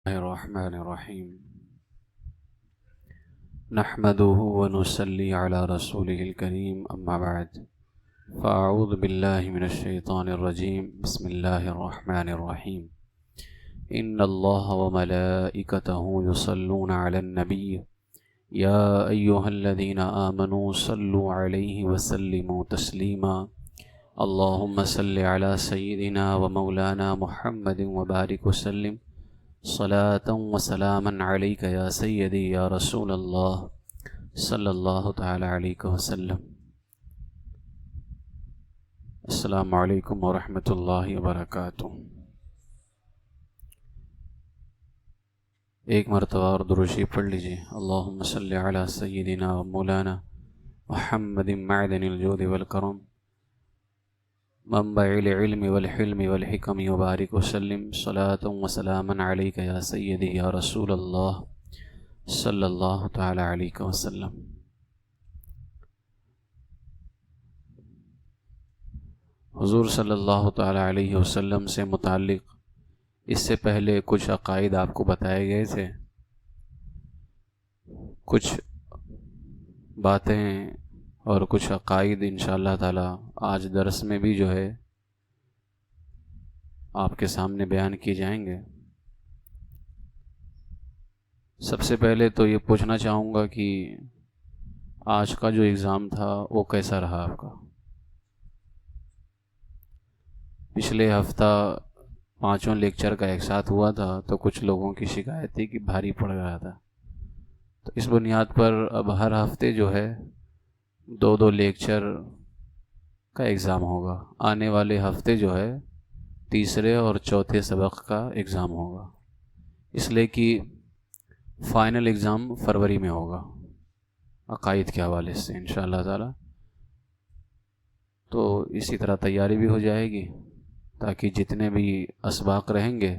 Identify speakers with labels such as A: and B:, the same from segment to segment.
A: الرحمن الرحيم نحمده ونصلي على رسوله الكريم أما بعد فأعوذ بالله من الشيطان الرجيم بسم الله الرحمن الرحيم إن الله وملائكته يصلون على النبي يا أيها الذين آمنوا صلوا عليه وسلموا تسليما اللهم صل على سيدنا ومولانا محمد وبارك وسلم صلاة وسلاما عليك يا سيدي يا رسول الله صلی اللہ تعالی علیہ وسلم۔ السلام علیکم ورحمۃ اللہ وبرکاتہ۔ ایک مرتبہ اور درود شریف پڑھ لیجیے۔ اللہم صلی علی سیدنا و مولانا محمد معدن الجود والکرم منبع العلم والحلم والحکم وبارک وسلم صلاة وسلاما علیک یا سیدی یا رسول اللہ صلی اللہ تعالی علیہ وسلم۔ حضور صلی اللہ تعالی علیہ وسلم سے متعلق اس سے پہلے کچھ عقائد آپ کو بتائے گئے تھے، کچھ باتیں اور کچھ عقائد انشاءاللہ تعالی آج درس میں بھی جو ہے آپ کے سامنے بیان کی جائیں گے۔ سب سے پہلے تو یہ پوچھنا چاہوں گا کہ آج کا جو ایگزام تھا وہ کیسا رہا آپ کا؟ پچھلے ہفتہ 5 لیکچر کا ایک ساتھ ہوا تھا تو کچھ لوگوں کی شکایت تھی کہ بھاری پڑ رہا تھا، تو اس بنیاد پر اب ہر ہفتے جو ہے 2 لیکچر کا ایگزام ہوگا۔ آنے والے ہفتے جو ہے تیسرے اور چوتھے سبق کا ایگزام ہوگا، اس لیے کہ فائنل ایگزام فروری میں ہوگا عقائد کے حوالے سے انشاءاللہ تعالی۔ تو اسی طرح تیاری بھی ہو جائے گی تاکہ جتنے بھی اسباق رہیں گے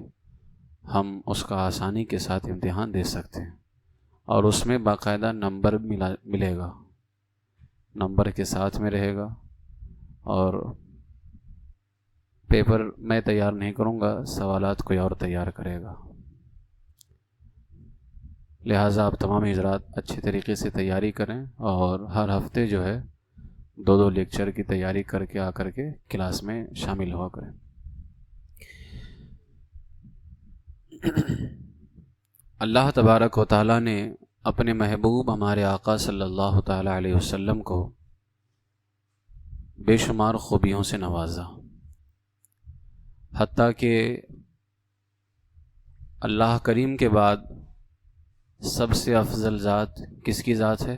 A: ہم اس کا آسانی کے ساتھ امتحان دے سکتے ہیں، اور اس میں باقاعدہ نمبر ملے گا، نمبر کے ساتھ میں رہے گا، اور پیپر میں تیار نہیں کروں گا، سوالات کوئی اور تیار کرے گا۔ لہٰذا آپ تمام حضرات اچھے طریقے سے تیاری کریں اور ہر ہفتے جو ہے 2 لیکچر کی تیاری کر کے آ کر کے کلاس میں شامل ہوا کریں۔ اللہ تبارک و تعالیٰ نے اپنے محبوب ہمارے آقا صلی اللہ تعالی علیہ وسلم کو بے شمار خوبیوں سے نوازا، حتیٰ کہ اللہ کریم کے بعد سب سے افضل ذات کس کی ذات ہے؟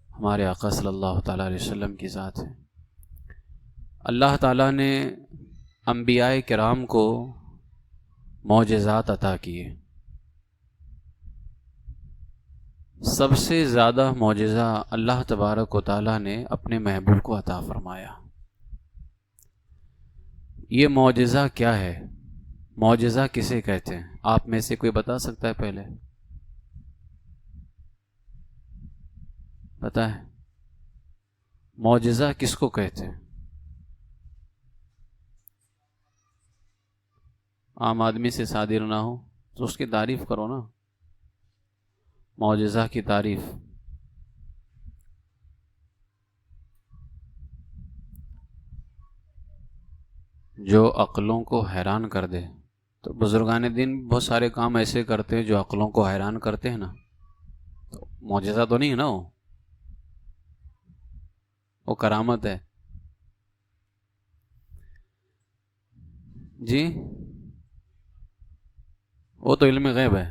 A: ہمارے آقا صلی اللہ تعالی علیہ وسلم کی ذات ہے۔ اللہ تعالیٰ نے انبیاء کرام کو معجزات عطا کیے، سب سے زیادہ معجزہ اللہ تبارک و تعالیٰ نے اپنے محبوب کو عطا فرمایا۔ یہ معجزہ کیا ہے؟ معجزہ کسے کہتے ہیں؟ آپ میں سے کوئی بتا سکتا ہے؟ پہلے پتا ہے معجزہ کس کو کہتے ہیں؟ عام آدمی سے صادر نہ ہو تو اس کی تعریف کرو نا، معجزہ کی تعریف۔ جو عقلوں کو حیران کر دے، تو بزرگان دین بہت سارے کام ایسے کرتے ہیں جو عقلوں کو حیران کرتے ہیں نا، تو معجزہ تو نہیں ہے نا، وہ کرامت ہے۔ جی وہ تو علم غیب ہے۔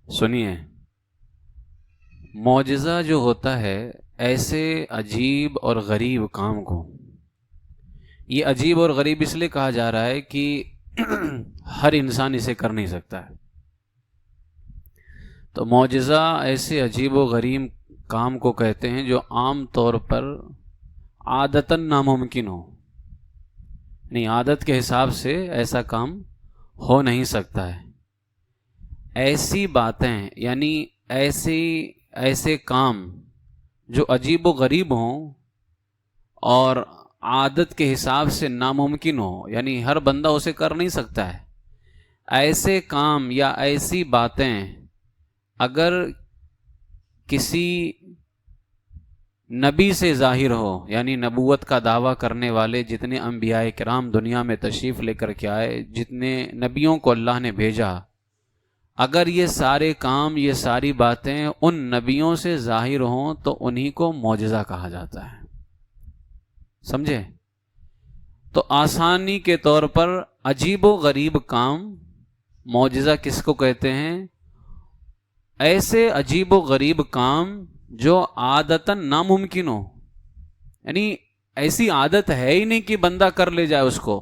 A: سنیے، معجزہ جو ہوتا ہے ایسے عجیب اور غریب کام کو، یہ عجیب اور غریب اس لیے کہا جا رہا ہے کہ ہر انسان اسے کر نہیں سکتا ہے، تو معجزہ ایسے عجیب و غریب کام کو کہتے ہیں جو عام طور پر عادتاً ناممکن ہو، نہیں عادت کے حساب سے ایسا کام ہو نہیں سکتا ہے۔ ایسی باتیں یعنی ایسے کام جو عجیب و غریب ہوں اور عادت کے حساب سے ناممکن ہو، یعنی ہر بندہ اسے کر نہیں سکتا ہے، ایسے کام یا ایسی باتیں اگر کسی نبی سے ظاہر ہو، یعنی نبوت کا دعویٰ کرنے والے جتنے انبیاء کرام دنیا میں تشریف لے کر کے آئے، جتنے نبیوں کو اللہ نے بھیجا، اگر یہ سارے کام، یہ ساری باتیں ان نبیوں سے ظاہر ہوں تو انہی کو معجزہ کہا جاتا ہے. سمجھے؟ تو آسانی کے طور پر عجیب و غریب کام معجزہ کس کو کہتے ہیں؟ ایسے عجیب و غریب کام جو عادتاً ناممکن ہو، یعنی ایسی عادت ہے ہی نہیں کہ بندہ کر لے جائے اس کو.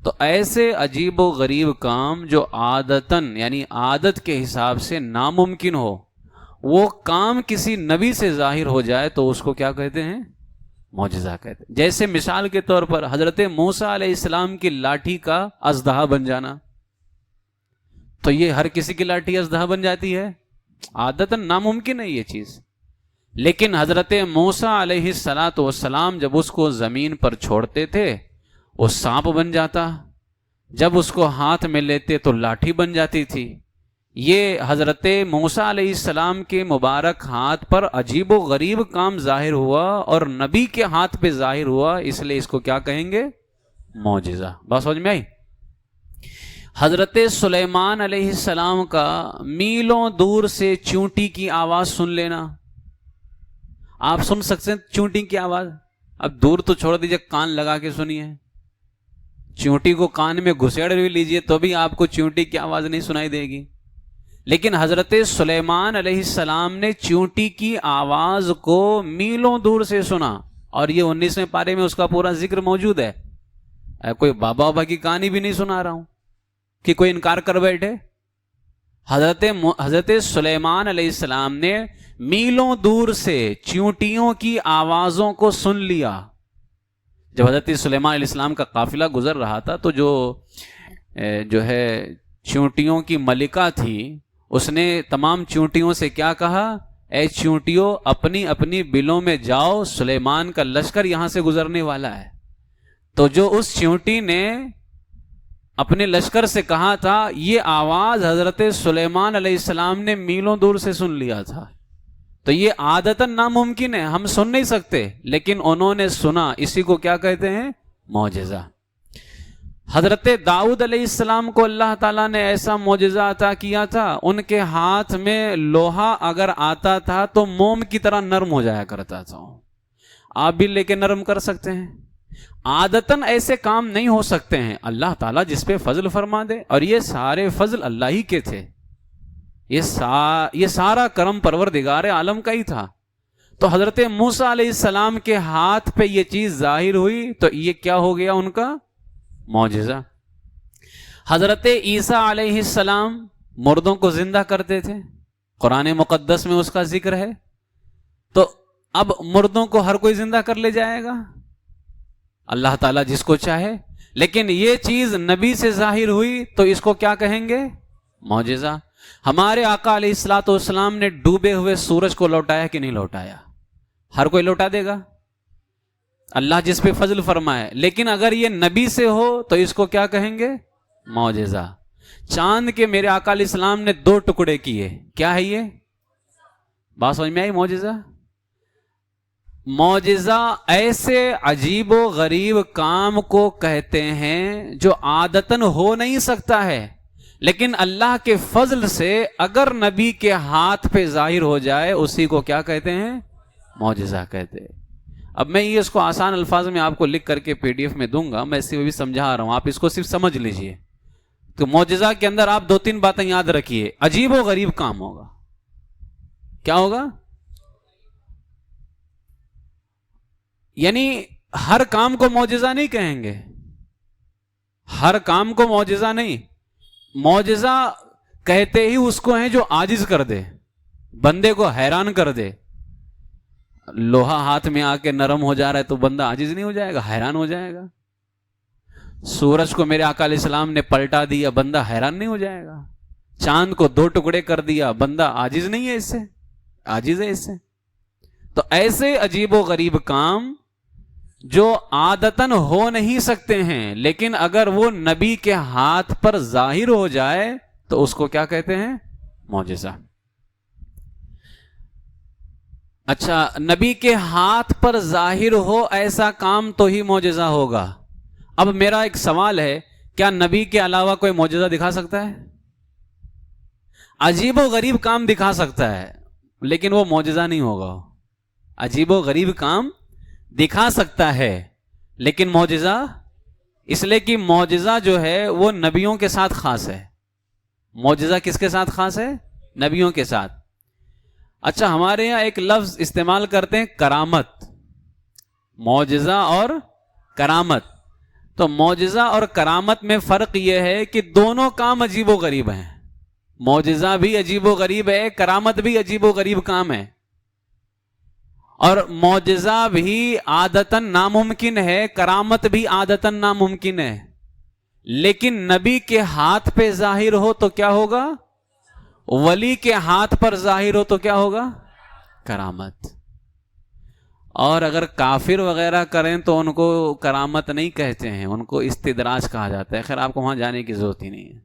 A: تو ایسے عجیب و غریب کام جو عادتاً یعنی عادت کے حساب سے ناممکن ہو، وہ کام کسی نبی سے ظاہر ہو جائے تو اس کو کیا کہتے ہیں؟ معجزہ کہتے ہیں. جیسے مثال کے طور پر حضرت موسیٰ علیہ السلام کی لاٹھی کا اژدہا بن جانا، تو یہ ہر کسی کی لاٹھی اژدہا بن جاتی ہے؟ عادتاً ناممکن ہے یہ چیز. لیکن حضرت موسیٰ علیہ السلام جب اس کو زمین پر چھوڑتے تھے وہ سانپ بن جاتا، جب اس کو ہاتھ میں لیتے تو لاٹھی بن جاتی تھی. یہ حضرت موسیٰ علیہ السلام کے مبارک ہاتھ پر عجیب و غریب کام ظاہر ہوا اور نبی کے ہاتھ پہ ظاہر ہوا، اس لیے اس کو کیا کہیں گے؟ معجزہ. بات سمجھ میں آئی؟ حضرت سلیمان علیہ السلام کا میلوں دور سے چونٹی کی آواز سن لینا. آپ سن سکتے ہیں چونٹی کی آواز؟ اب دور تو چھوڑ دیجئے، کان لگا کے سنیے. چونٹی کو کان میں گھسیڑ بھی لیجئے تو بھی آپ کو چونٹی کی آواز نہیں سنائی دے گی. لیکن حضرت سلیمان علیہ السلام نے چونٹی کی آواز کو میلوں دور سے سنا، اور یہ 19ویں پارے میں اس کا پورا ذکر موجود ہے. کوئی بابا کی کہانی بھی نہیں سنا رہا ہوں کہ کوئی انکار کر بیٹھے. حضرت سلیمان علیہ السلام نے میلوں دور سے چونٹیوں کی آوازوں کو سن لیا. جب حضرت سلیمان علیہ السلام کا قافلہ گزر رہا تھا تو جو ہے چونٹیوں کی ملکہ تھی، اس نے تمام چونٹیوں سے کیا کہا؟ اے چونٹیوں، اپنی اپنی بلوں میں جاؤ، سلیمان کا لشکر یہاں سے گزرنے والا ہے. تو جو اس چونٹی نے اپنے لشکر سے کہا تھا، یہ آواز حضرت سلیمان علیہ السلام نے میلوں دور سے سن لیا تھا. تو یہ عادتاً ناممکن ہے، ہم سن نہیں سکتے، لیکن انہوں نے سنا. اسی کو کیا کہتے ہیں؟ معجزہ. حضرت داؤد علیہ السلام کو اللہ تعالیٰ نے ایسا معجزہ عطا کیا تھا، ان کے ہاتھ میں لوہا اگر آتا تھا تو موم کی طرح نرم ہو جایا کرتا تھا. آپ بھی لے کے نرم کر سکتے ہیں. عادتاً ایسے کام نہیں ہو سکتے ہیں، اللہ تعالیٰ جس پہ فضل فرما دے. اور یہ سارے فضل اللہ ہی کے تھے، یہ سارا کرم پروردگار عالم کا ہی تھا. تو حضرت موسیٰ علیہ السلام کے ہاتھ پہ یہ چیز ظاہر ہوئی تو یہ کیا ہو گیا؟ ان کا معجزہ. حضرت عیسیٰ علیہ السلام مردوں کو زندہ کرتے تھے، قرآن مقدس میں اس کا ذکر ہے. تو اب مردوں کو ہر کوئی زندہ کر لے جائے گا؟ اللہ تعالیٰ جس کو چاہے. لیکن یہ چیز نبی سے ظاہر ہوئی تو اس کو کیا کہیں گے؟ معجزہ. ہمارے آقا علیہ الصلوۃ والسلام نے ڈوبے ہوئے سورج کو لوٹایا کہ نہیں لوٹایا؟ ہر کوئی لوٹا دے گا، اللہ جس پہ فضل فرمائے. لیکن اگر یہ نبی سے ہو تو اس کو کیا کہیں گے؟ معجزہ. چاند کے میرے آقا علیہ السلام نے 2 ٹکڑے کیے، کیا ہے یہ؟ بات سمجھ میں آئی؟ معجزہ. معجزہ ایسے عجیب و غریب کام کو کہتے ہیں جو عادتاً ہو نہیں سکتا ہے، لیکن اللہ کے فضل سے اگر نبی کے ہاتھ پہ ظاہر ہو جائے اسی کو کیا کہتے ہیں؟ معجزہ کہتے ہیں. اب میں یہ اس کو آسان الفاظ میں آپ کو لکھ کر کے PDF میں دوں گا، میں اسی میں بھی سمجھا رہا ہوں، آپ اس کو صرف سمجھ لیجئے. تو معجزہ کے اندر آپ 2-3 باتیں یاد رکھیے. عجیب و غریب کام ہوگا. کیا ہوگا؟ یعنی ہر کام کو معجزہ نہیں کہیں گے، ہر کام کو معجزہ نہیں. معجزہ کہتے ہی اس کو ہیں جو عاجز کر دے، بندے کو حیران کر دے. لوہا ہاتھ میں آ کے نرم ہو جا رہا ہے تو بندہ عاجز نہیں ہو جائے گا؟ حیران ہو جائے گا. سورج کو میرے آقا علیہ السلام نے پلٹا دیا، بندہ حیران نہیں ہو جائے گا. چاند کو 2 ٹکڑے کر دیا، بندہ عاجز نہیں ہے اس سے؟ عاجز ہے اس سے. تو ایسے عجیب و غریب کام جو عادتاً ہو نہیں سکتے ہیں، لیکن اگر وہ نبی کے ہاتھ پر ظاہر ہو جائے تو اس کو کیا کہتے ہیں؟ معجزہ۔ اچھا، نبی کے ہاتھ پر ظاہر ہو ایسا کام تو ہی معجزہ ہوگا۔ اب میرا ایک سوال ہے، کیا نبی کے علاوہ کوئی معجزہ دکھا سکتا ہے؟ عجیب و غریب کام دکھا سکتا ہے لیکن وہ معجزہ نہیں ہوگا۔ عجیب و غریب کام دکھا سکتا ہے لیکن معجزہ، اس لیے کہ معجزہ جو ہے وہ نبیوں کے ساتھ خاص ہے۔ معجزہ کس کے ساتھ خاص ہے؟ نبیوں کے ساتھ۔ اچھا، ہمارے یہاں ایک لفظ استعمال کرتے ہیں، کرامت۔ معجزہ اور کرامت، تو معجزہ اور کرامت میں فرق یہ ہے کہ دونوں کام عجیب و غریب ہیں۔ معجزہ بھی عجیب و غریب ہے، کرامت بھی عجیب و غریب کام ہے، اور معجزہ بھی عادتاً ناممکن ہے، کرامت بھی عادتاً ناممکن ہے، لیکن نبی کے ہاتھ پہ ظاہر ہو تو کیا ہوگا؟ ولی کے ہاتھ پر ظاہر ہو تو کیا ہوگا؟ کرامت۔ اور اگر کافر وغیرہ کریں تو ان کو کرامت نہیں کہتے ہیں، ان کو استدراج کہا جاتا ہے۔ خیر، آپ کو وہاں جانے کی ضرورت ہی نہیں ہے،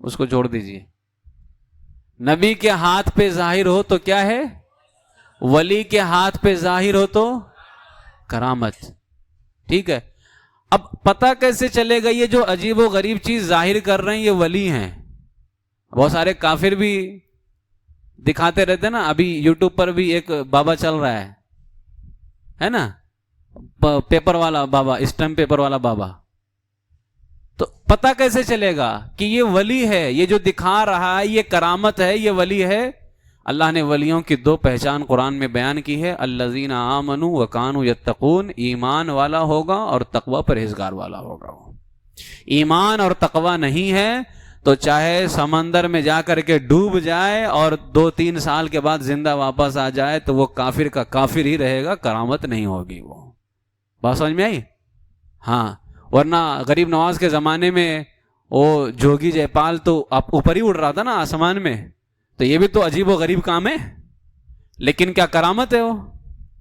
A: اس کو چھوڑ دیجئے۔ نبی کے ہاتھ پہ ظاہر ہو تو کیا ہے؟ ولی کے ہاتھ پہ ظاہر ہو تو کرامت۔ ٹھیک ہے، اب پتہ کیسے چلے گا یہ جو عجیب و غریب چیز ظاہر کر رہے ہیں یہ ولی ہیں؟ بہت سارے کافر بھی دکھاتے رہتے ہیں نا، ابھی یوٹیوب پر بھی ایک بابا چل رہا ہے نا، پیپر والا بابا، اسٹمپ پیپر والا بابا۔ تو پتہ کیسے چلے گا کہ یہ ولی ہے؟ یہ جو دکھا رہا ہے یہ کرامت ہے، یہ ولی ہے؟ اللہ نے ولیوں کی دو پہچان قرآن میں بیان کی ہے، الذین آمنوا وکانوا یتقون، ایمان والا ہوگا اور تقوی پرہیزگار والا ہوگا۔ ایمان اور تقوی نہیں ہے تو چاہے سمندر میں جا کر کے ڈوب جائے اور 2-3 سال کے بعد زندہ واپس آ جائے تو وہ کافر کا کافر ہی رہے گا، کرامت نہیں ہوگی۔ وہ بات سمجھ میں آئی؟ ہاں، ورنہ غریب نواز کے زمانے میں وہ جوگی جے پال تو اوپر ہی اڑ رہا تھا نا آسمان میں، تو یہ بھی تو عجیب و غریب کام ہے، لیکن کیا کرامت ہے؟ وہ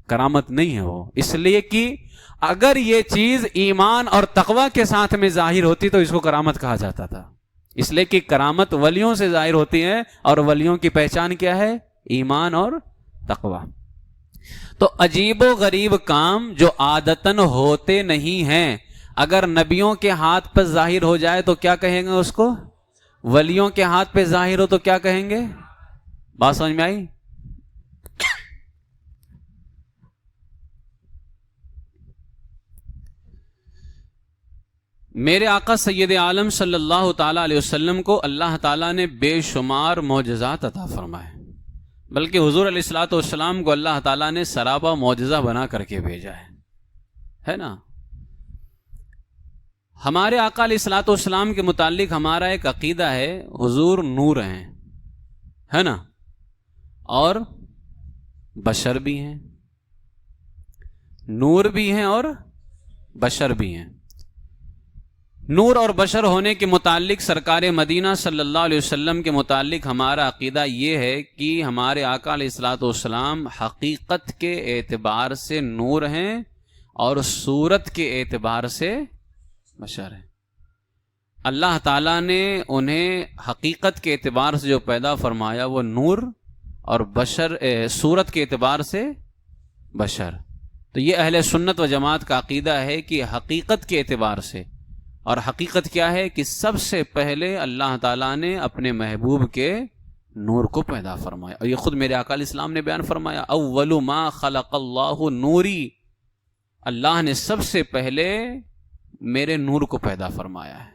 A: کرامت نہیں ہے وہ، اس لیے کہ اگر یہ چیز ایمان اور تقوی کے ساتھ میں ظاہر ہوتی تو اس کو کرامت کہا جاتا تھا، اس لیے کہ کرامت ولیوں سے ظاہر ہوتی ہے، اور ولیوں کی پہچان کیا ہے؟ ایمان اور تقوی۔ تو عجیب و غریب کام جو عادتاً ہوتے نہیں ہیں، اگر نبیوں کے ہاتھ پر ظاہر ہو جائے تو کیا کہیں گے اس کو؟ ولیوں کے ہاتھ پہ ظاہر ہو تو کیا کہیں گے؟ بات سمجھ میں آئی؟ میرے آقا سید عالم صلی اللہ تعالیٰ علیہ وسلم کو اللہ تعالیٰ نے بے شمار معجزات عطا فرمائے، بلکہ حضور علیہ الصلوۃ والسلام کو اللہ تعالیٰ نے سراپا معجزہ بنا کر کے بھیجا ہے نا۔ ہمارے آقا علیہ الصلوۃ والسلام کے متعلق ہمارا ایک عقیدہ ہے، حضور نور ہیں، ہے نا، اور بشر بھی ہیں، نور بھی ہیں اور بشر بھی ہیں۔ نور اور بشر ہونے کے متعلق سرکار مدینہ صلی اللہ علیہ وسلم کے متعلق ہمارا عقیدہ یہ ہے کہ ہمارے آقا علیہ الصلوۃ والسلام حقیقت کے اعتبار سے نور ہیں اور صورت کے اعتبار سے بشر ہیں۔ اللہ تعالیٰ نے انہیں حقیقت کے اعتبار سے جو پیدا فرمایا وہ نور، اور بشر صورت کے اعتبار سے بشر۔ تو یہ اہل سنت و جماعت کا عقیدہ ہے کہ حقیقت کے اعتبار سے، اور حقیقت کیا ہے کہ سب سے پہلے اللہ تعالیٰ نے اپنے محبوب کے نور کو پیدا فرمایا، اور یہ خود میرے آقا علیہ السلام نے بیان فرمایا، اول ما خلق اللہ نوری، اللہ نے سب سے پہلے میرے نور کو پیدا فرمایا ہے۔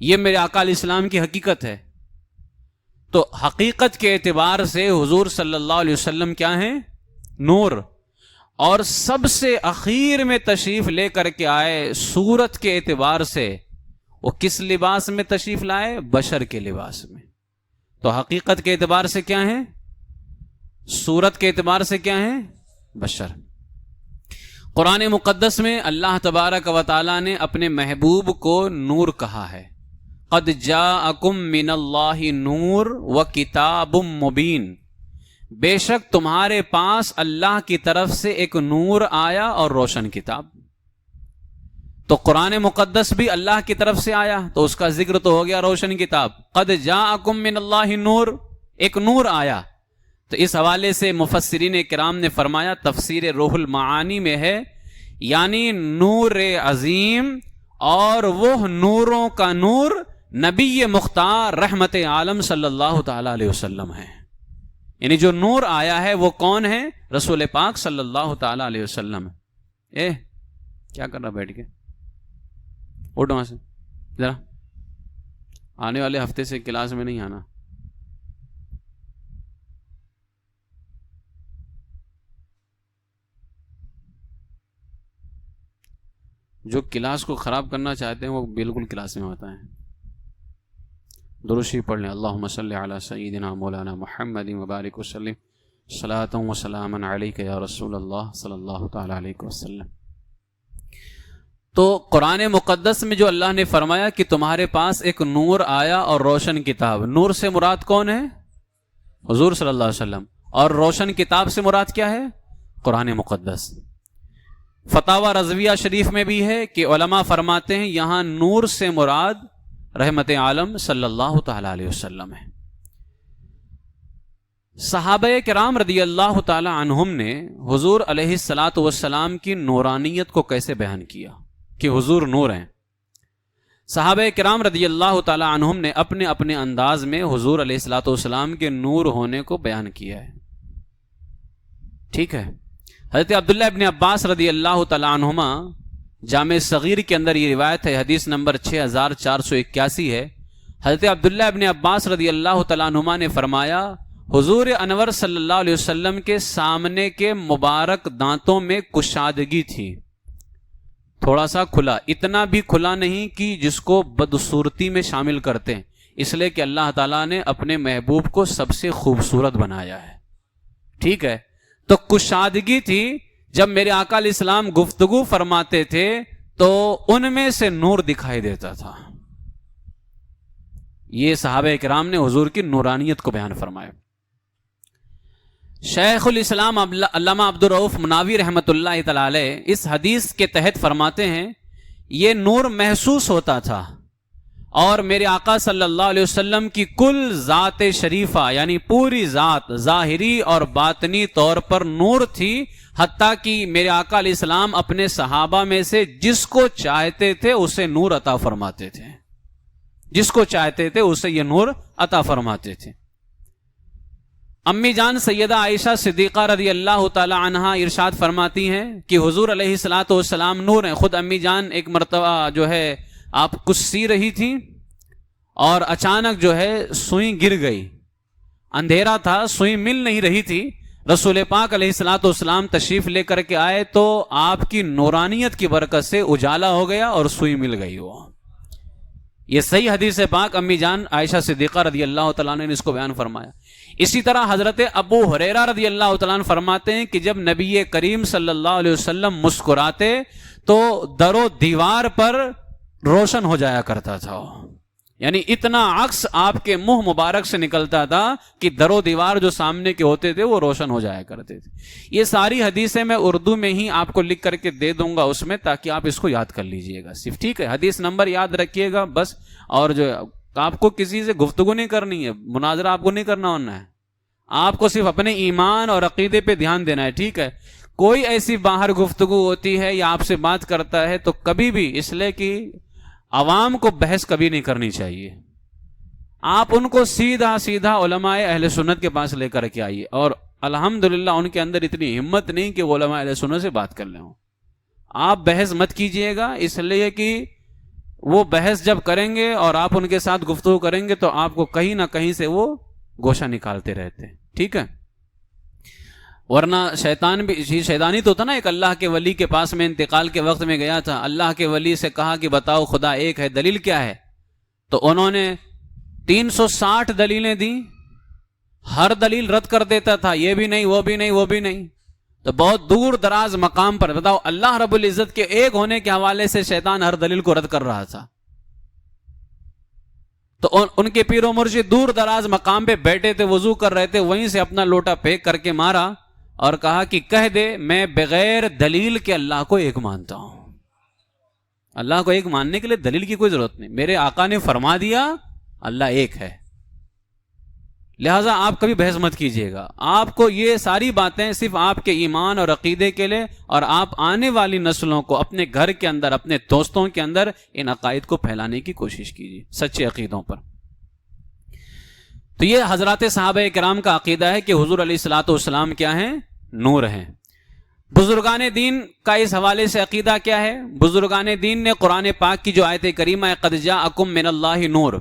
A: یہ میرے آقا علیہ السلام کی حقیقت ہے۔ تو حقیقت کے اعتبار سے حضور صلی اللہ علیہ وسلم کیا ہیں؟ نور، اور سب سے اخیر میں تشریف لے کر کے آئے صورت کے اعتبار سے، وہ کس لباس میں تشریف لائے؟ بشر کے لباس میں۔ تو حقیقت کے اعتبار سے کیا ہیں؟ صورت کے اعتبار سے کیا ہیں؟ بشر۔ قرآن مقدس میں اللہ تبارک و تعالی نے اپنے محبوب کو نور کہا ہے، قد جاءکم من اللہ نور و کتاب مبین، بے شک تمہارے پاس اللہ کی طرف سے ایک نور آیا اور روشن کتاب. تو قرآن مقدس بھی اللہ کی طرف سے آیا تو اس کا ذکر تو ہو گیا روشن کتاب. قد جاءکم من اللہ نور، ایک نور آیا. تو اس حوالے سے مفسرین کرام نے فرمایا، تفسیر روح المعانی میں ہے، یعنی نور عظیم، اور وہ نوروں کا نور نبی مختار رحمت عالم صلی اللہ تعالی علیہ وسلم ہے. یعنی جو نور آیا ہے وہ کون ہے؟ رسول پاک صلی اللہ تعالی علیہ وسلم. کیا کر رہا بیٹھ کے؟ اٹھو وہاں سے ذرا، آنے والے ہفتے سے کلاس میں نہیں آنا. جو کلاس کو خراب کرنا چاہتے ہیں وہ بالکل کلاس میں ہوتا ہے. درود شریف پڑھ لیں. اللہم صلی علی سیدنا مولانا محمد وبارک وسلم صلاۃ و سلاما علیک یا رسول اللہ صلی اللہ تعالی علیہ وسلم. تو قرآن مقدس میں جو اللہ نے فرمایا کہ تمہارے پاس ایک نور آیا اور روشن کتاب، نور سے مراد کون ہے؟ حضور صلی اللہ علیہ وسلم. اور روشن کتاب سے مراد کیا ہے؟ قرآن مقدس. فتاوی رضویہ شریف میں بھی ہے کہ علماء فرماتے ہیں یہاں نور سے مراد رحمت عالم صلی اللہ تعالی علیہ وسلم ہے. صحابہ کرام رضی اللہ تعالی عنہم نے حضور علیہ الصلاۃ والسلام کی نورانیت کو کیسے بیان کیا کہ حضور نور ہیں. صحابہ کرام رضی اللہ تعالی عنہم نے اپنے اپنے انداز میں حضور علیہ الصلاۃ والسلام کے نور ہونے کو بیان کیا ہے. ٹھیک ہے. حضرت عبداللہ ابن عباس رضی اللہ تعالی عنہما، جامع صغیر کے اندر یہ روایت ہے، حدیث نمبر 6481 ہے. حضرت عبداللہ ابن عباس رضی اللہ تعالیٰ عنہما نے فرمایا، حضور انور صلی اللہ علیہ وسلم کے سامنے کے مبارک دانتوں میں کشادگی تھی، تھوڑا سا کھلا، اتنا بھی کھلا نہیں کہ جس کو بدصورتی میں شامل کرتے ہیں، اس لیے کہ اللہ تعالیٰ نے اپنے محبوب کو سب سے خوبصورت بنایا ہے. ٹھیک ہے. تو کشادگی تھی. جب میرے آقا علیہ السلام گفتگو فرماتے تھے تو ان میں سے نور دکھائی دیتا تھا. یہ صحابہ کرام نے حضور کی نورانیت کو بیان فرمایا. شیخ الاسلام علامہ عبدالرؤف مناوی رحمۃ اللہ تعالی علیہ اس حدیث کے تحت فرماتے ہیں یہ نور محسوس ہوتا تھا اور میرے آقا صلی اللہ علیہ وسلم کی کل ذات شریفہ یعنی پوری ذات ظاہری اور باطنی طور پر نور تھی، حتیٰ کہ میرے آقا علیہ السلام اپنے صحابہ میں سے جس کو چاہتے تھے اسے نور عطا فرماتے تھے، جس کو چاہتے تھے اسے یہ نور عطا فرماتے تھے. امی جان سیدہ عائشہ صدیقہ رضی اللہ تعالی عنہا ارشاد فرماتی ہیں کہ حضور علیہ الصلاۃ والسلام نور ہیں. خود امی جان ایک مرتبہ جو ہے آپ کچھ سی رہی تھیں اور اچانک جو ہے سوئی گر گئی، اندھیرا تھا، سوئی مل نہیں رہی تھی. رسول پاک علیہ الصلاۃ والسلام تشریف لے کر کے آئے تو آپ کی نورانیت کی برکت سے اجالا ہو گیا اور سوئی مل گئی. وہ یہ صحیح حدیث پاک امی جان عائشہ صدیقہ رضی اللہ تعالیٰ نے اس کو بیان فرمایا. اسی طرح حضرت ابو ہریرہ رضی اللہ تعالیٰ عنہ فرماتے ہیں کہ جب نبی کریم صلی اللہ علیہ وسلم مسکراتے تو در و دیوار پر روشن ہو جایا کرتا تھا، یعنی اتنا عکس آپ کے منہ مبارک سے نکلتا تھا کہ در و دیوار جو سامنے کے ہوتے تھے وہ روشن ہو جایا کرتے تھے. یہ ساری حدیثیں میں اردو میں ہی آپ کو لکھ کر کے دے دوں گا اس میں، تاکہ آپ اس کو یاد کر لیجئے گا صرف. ٹھیک ہے. حدیث نمبر یاد رکھیے گا بس. اور جو آپ کو کسی سے گفتگو نہیں کرنی ہے، مناظرہ آپ کو نہیں کرنا ہونا ہے، آپ کو صرف اپنے ایمان اور عقیدے پہ دھیان دینا ہے. ٹھیک ہے. کوئی ایسی باہر گفتگو ہوتی ہے یا آپ سے بات کرتا ہے تو کبھی بھی، اس لیے کہ عوام کو بحث کبھی نہیں کرنی چاہیے، آپ ان کو سیدھا سیدھا علماء اہل سنت کے پاس لے کر کے آئیے. اور الحمدللہ ان کے اندر اتنی ہمت نہیں کہ وہ علماء اہل سنت سے بات کر لیں. آپ بحث مت کیجئے گا، اس لیے کہ وہ بحث جب کریں گے اور آپ ان کے ساتھ گفتگو کریں گے تو آپ کو کہیں نہ کہیں سے وہ گوشہ نکالتے رہتے ہیں. ٹھیک ہے. ورنہ شیطان بھی شیطانی تو تھا نا. ایک اللہ کے ولی کے پاس میں انتقال کے وقت میں گیا تھا، اللہ کے ولی سے کہا کہ بتاؤ خدا ایک ہے، دلیل کیا ہے؟ تو انہوں نے 360 دلیلیں دی، ہر دلیل رد کر دیتا تھا، یہ بھی نہیں، وہ بھی نہیں، وہ بھی نہیں. تو بہت دور دراز مقام پر بتاؤ اللہ رب العزت کے ایک ہونے کے حوالے سے شیطان ہر دلیل کو رد کر رہا تھا. تو ان کے پیر و مرشد دور دراز مقام پہ بیٹھے تھے، وضو کر رہے تھے، وہیں سے اپنا لوٹا پھینک کر کے مارا اور کہا کہ کہہ دے میں بغیر دلیل کے اللہ کو ایک مانتا ہوں۔ اللہ کو ایک ماننے کے لیے دلیل کی کوئی ضرورت نہیں، میرے آقا نے فرما دیا اللہ ایک ہے، لہٰذا آپ کبھی بحث مت کیجیے گا۔ آپ کو یہ ساری باتیں صرف آپ کے ایمان اور عقیدے کے لیے، اور آپ آنے والی نسلوں کو اپنے گھر کے اندر، اپنے دوستوں کے اندر ان عقائد کو پھیلانے کی کوشش کیجیے، سچے عقیدوں پر۔ تو یہ حضرات صحابہ کرام کا عقیدہ ہے کہ حضور علیہ الصلوۃ والسلام کیا ہیں؟ نور ہیں۔ بزرگان دین کا اس حوالے سے عقیدہ کیا ہے؟ بزرگان دین نے قرآن پاک کی جو آیت کریمہ ہے قد جاءکم من اللہ نور،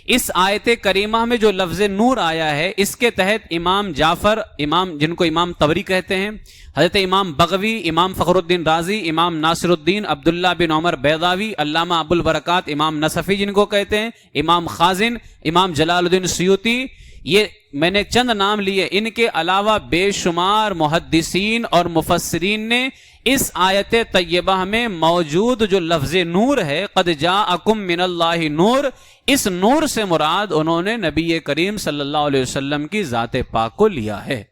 A: اس آیت کریمہ میں جو لفظ نور آیا ہے، اس کے تحت امام جعفر، امام جن کو امام طبری کہتے ہیں، حضرت امام بغوی، امام فخر الدین رازی، امام ناصر الدین، عبداللہ بن عمر بیضاوی، علامہ ابو البرکات امام نصفی جن کو کہتے ہیں، امام خازن، امام جلال الدین سیوطی، یہ میں نے چند نام لیے، ان کے علاوہ بے شمار محدثین اور مفسرین نے اس آیت طیبہ میں موجود جو لفظ نور ہے قد جاءکم من اللہ نور، اس نور سے مراد انہوں نے نبی کریم صلی اللہ علیہ وسلم کی ذات پاک کو لیا ہے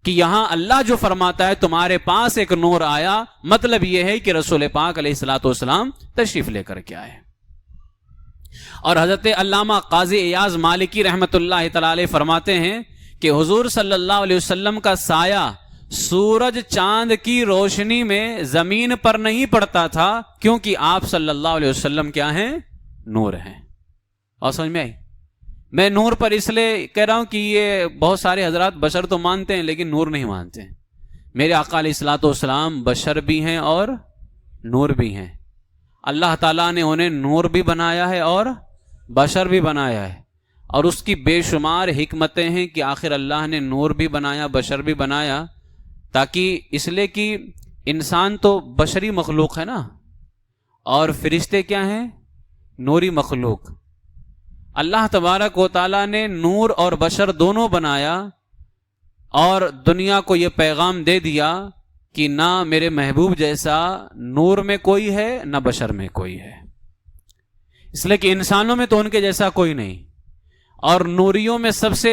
A: کہ یہاں اللہ جو فرماتا ہے تمہارے پاس ایک نور آیا، مطلب یہ ہے کہ رسول پاک علیہ الصلوۃ والسلام تشریف لے کر کے آئے۔ اور حضرت علامہ قاضی ایاز مالکی رحمت اللہ تعالی علیہ فرماتے ہیں کہ حضور صلی اللہ علیہ وسلم کا سایہ سورج چاند کی روشنی میں زمین پر نہیں پڑتا تھا، کیونکہ آپ صلی اللہ علیہ وسلم کیا ہیں؟ نور ہیں۔ اور سمجھ میں آئی؟ میں نور پر اس لیے کہہ رہا ہوں کہ یہ بہت سارے حضرات بشر تو مانتے ہیں لیکن نور نہیں مانتے ہیں۔ میرے آقا علیہ الصلوۃ والسلام بشر بھی ہیں اور نور بھی ہیں۔ اللہ تعالیٰ نے انہیں نور بھی بنایا ہے اور بشر بھی بنایا ہے، اور اس کی بے شمار حکمتیں ہیں کہ آخر اللہ نے نور بھی بنایا بشر بھی بنایا، تاکہ اس لیے کہ انسان تو بشری مخلوق ہے نا، اور فرشتے کیا ہیں؟ نوری مخلوق۔ اللہ تبارک و تعالیٰ نے نور اور بشر دونوں بنایا اور دنیا کو یہ پیغام دے دیا کہ نہ میرے محبوب جیسا نور میں کوئی ہے نہ بشر میں کوئی ہے، اس لیے کہ انسانوں میں تو ان کے جیسا کوئی نہیں۔ اور نوریوں میں سب سے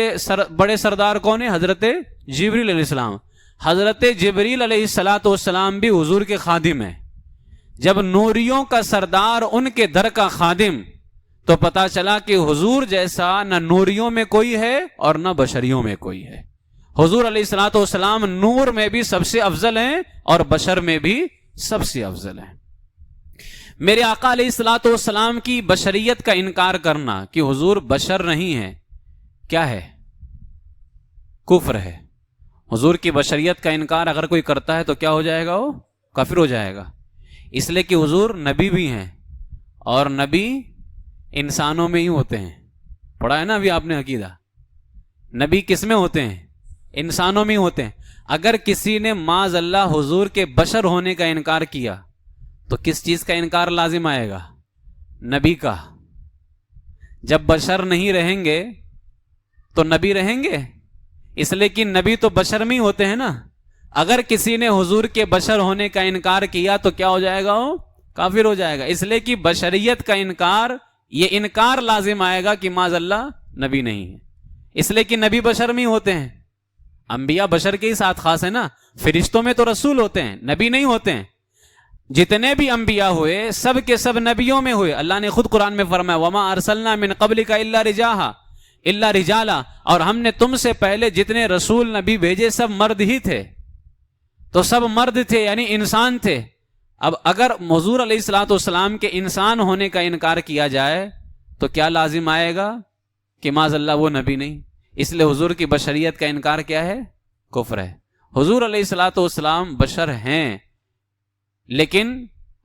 A: بڑے سردار کون ہیں؟ حضرت جبریل علیہ السلام۔ حضرت جبریل علیہ الصلوۃ والسلام بھی حضور کے خادم ہیں۔ جب نوریوں کا سردار ان کے در کا خادم، تو پتا چلا کہ حضور جیسا نہ نوریوں میں کوئی ہے اور نہ بشریوں میں کوئی ہے۔ حضور علیہ الصلوۃ والسلام نور میں بھی سب سے افضل ہیں اور بشر میں بھی سب سے افضل ہیں۔ میرے آقا علیہ الصلوۃ والسلام کی بشریت کا انکار کرنا کہ حضور بشر نہیں ہے، کیا ہے؟ کفر ہے۔ حضور کی بشریت کا انکار اگر کوئی کرتا ہے تو کیا ہو جائے گا؟ وہ کافر ہو جائے گا، اس لیے کہ حضور نبی بھی ہیں، اور نبی انسانوں میں ہی ہوتے ہیں۔ پڑھا ہے نا ابھی آپ نے عقیدہ؟ نبی کس میں ہوتے ہیں؟ انسانوں میں ہی ہوتے ہیں۔ اگر کسی نے معاذ اللہ حضور کے بشر ہونے کا انکار کیا تو کس چیز کا انکار لازم آئے گا؟ نبی کا۔ جب بشر نہیں رہیں گے تو نبی رہیں گے؟ اس لیے کہ نبی تو بشر میں ہی ہوتے ہیں نا۔ اگر کسی نے حضور کے بشر ہونے کا انکار کیا تو کیا ہو جائے گا؟ وہ کافر ہو جائے گا، اس لیے کہ بشریت کا انکار، یہ انکار لازم آئے گا کہ معاذ اللہ نبی نہیں ہے، اس لیے کہ نبی بشر میں ہی ہوتے ہیں۔ انبیاء بشر کے ہی ساتھ خاص ہے نا، فرشتوں میں تو رسول ہوتے ہیں، نبی نہیں ہوتے ہیں۔ جتنے بھی انبیاء ہوئے سب کے سب نبیوں میں ہوئے۔ اللہ نے خود قرآن میں فرمایا وَمَا أَرْسَلْنَا مِن قَبْلِكَ إِلَّا رِجَالًا، اور ہم نے تم سے پہلے جتنے رسول نبی بھیجے سب مرد ہی تھے، تو سب مرد تھے یعنی انسان تھے۔ اب اگر حضور علیہ الصلوۃ والسلام کے انسان ہونے کا انکار کیا جائے تو کیا لازم آئے گا؟ کہ معاذ اللہ وہ نبی نہیں۔ اس لیے حضور کی بشریت کا انکار کیا ہے؟ کفر ہے۔ حضور علیہ الصلوۃ والسلام بشر ہیں لیکن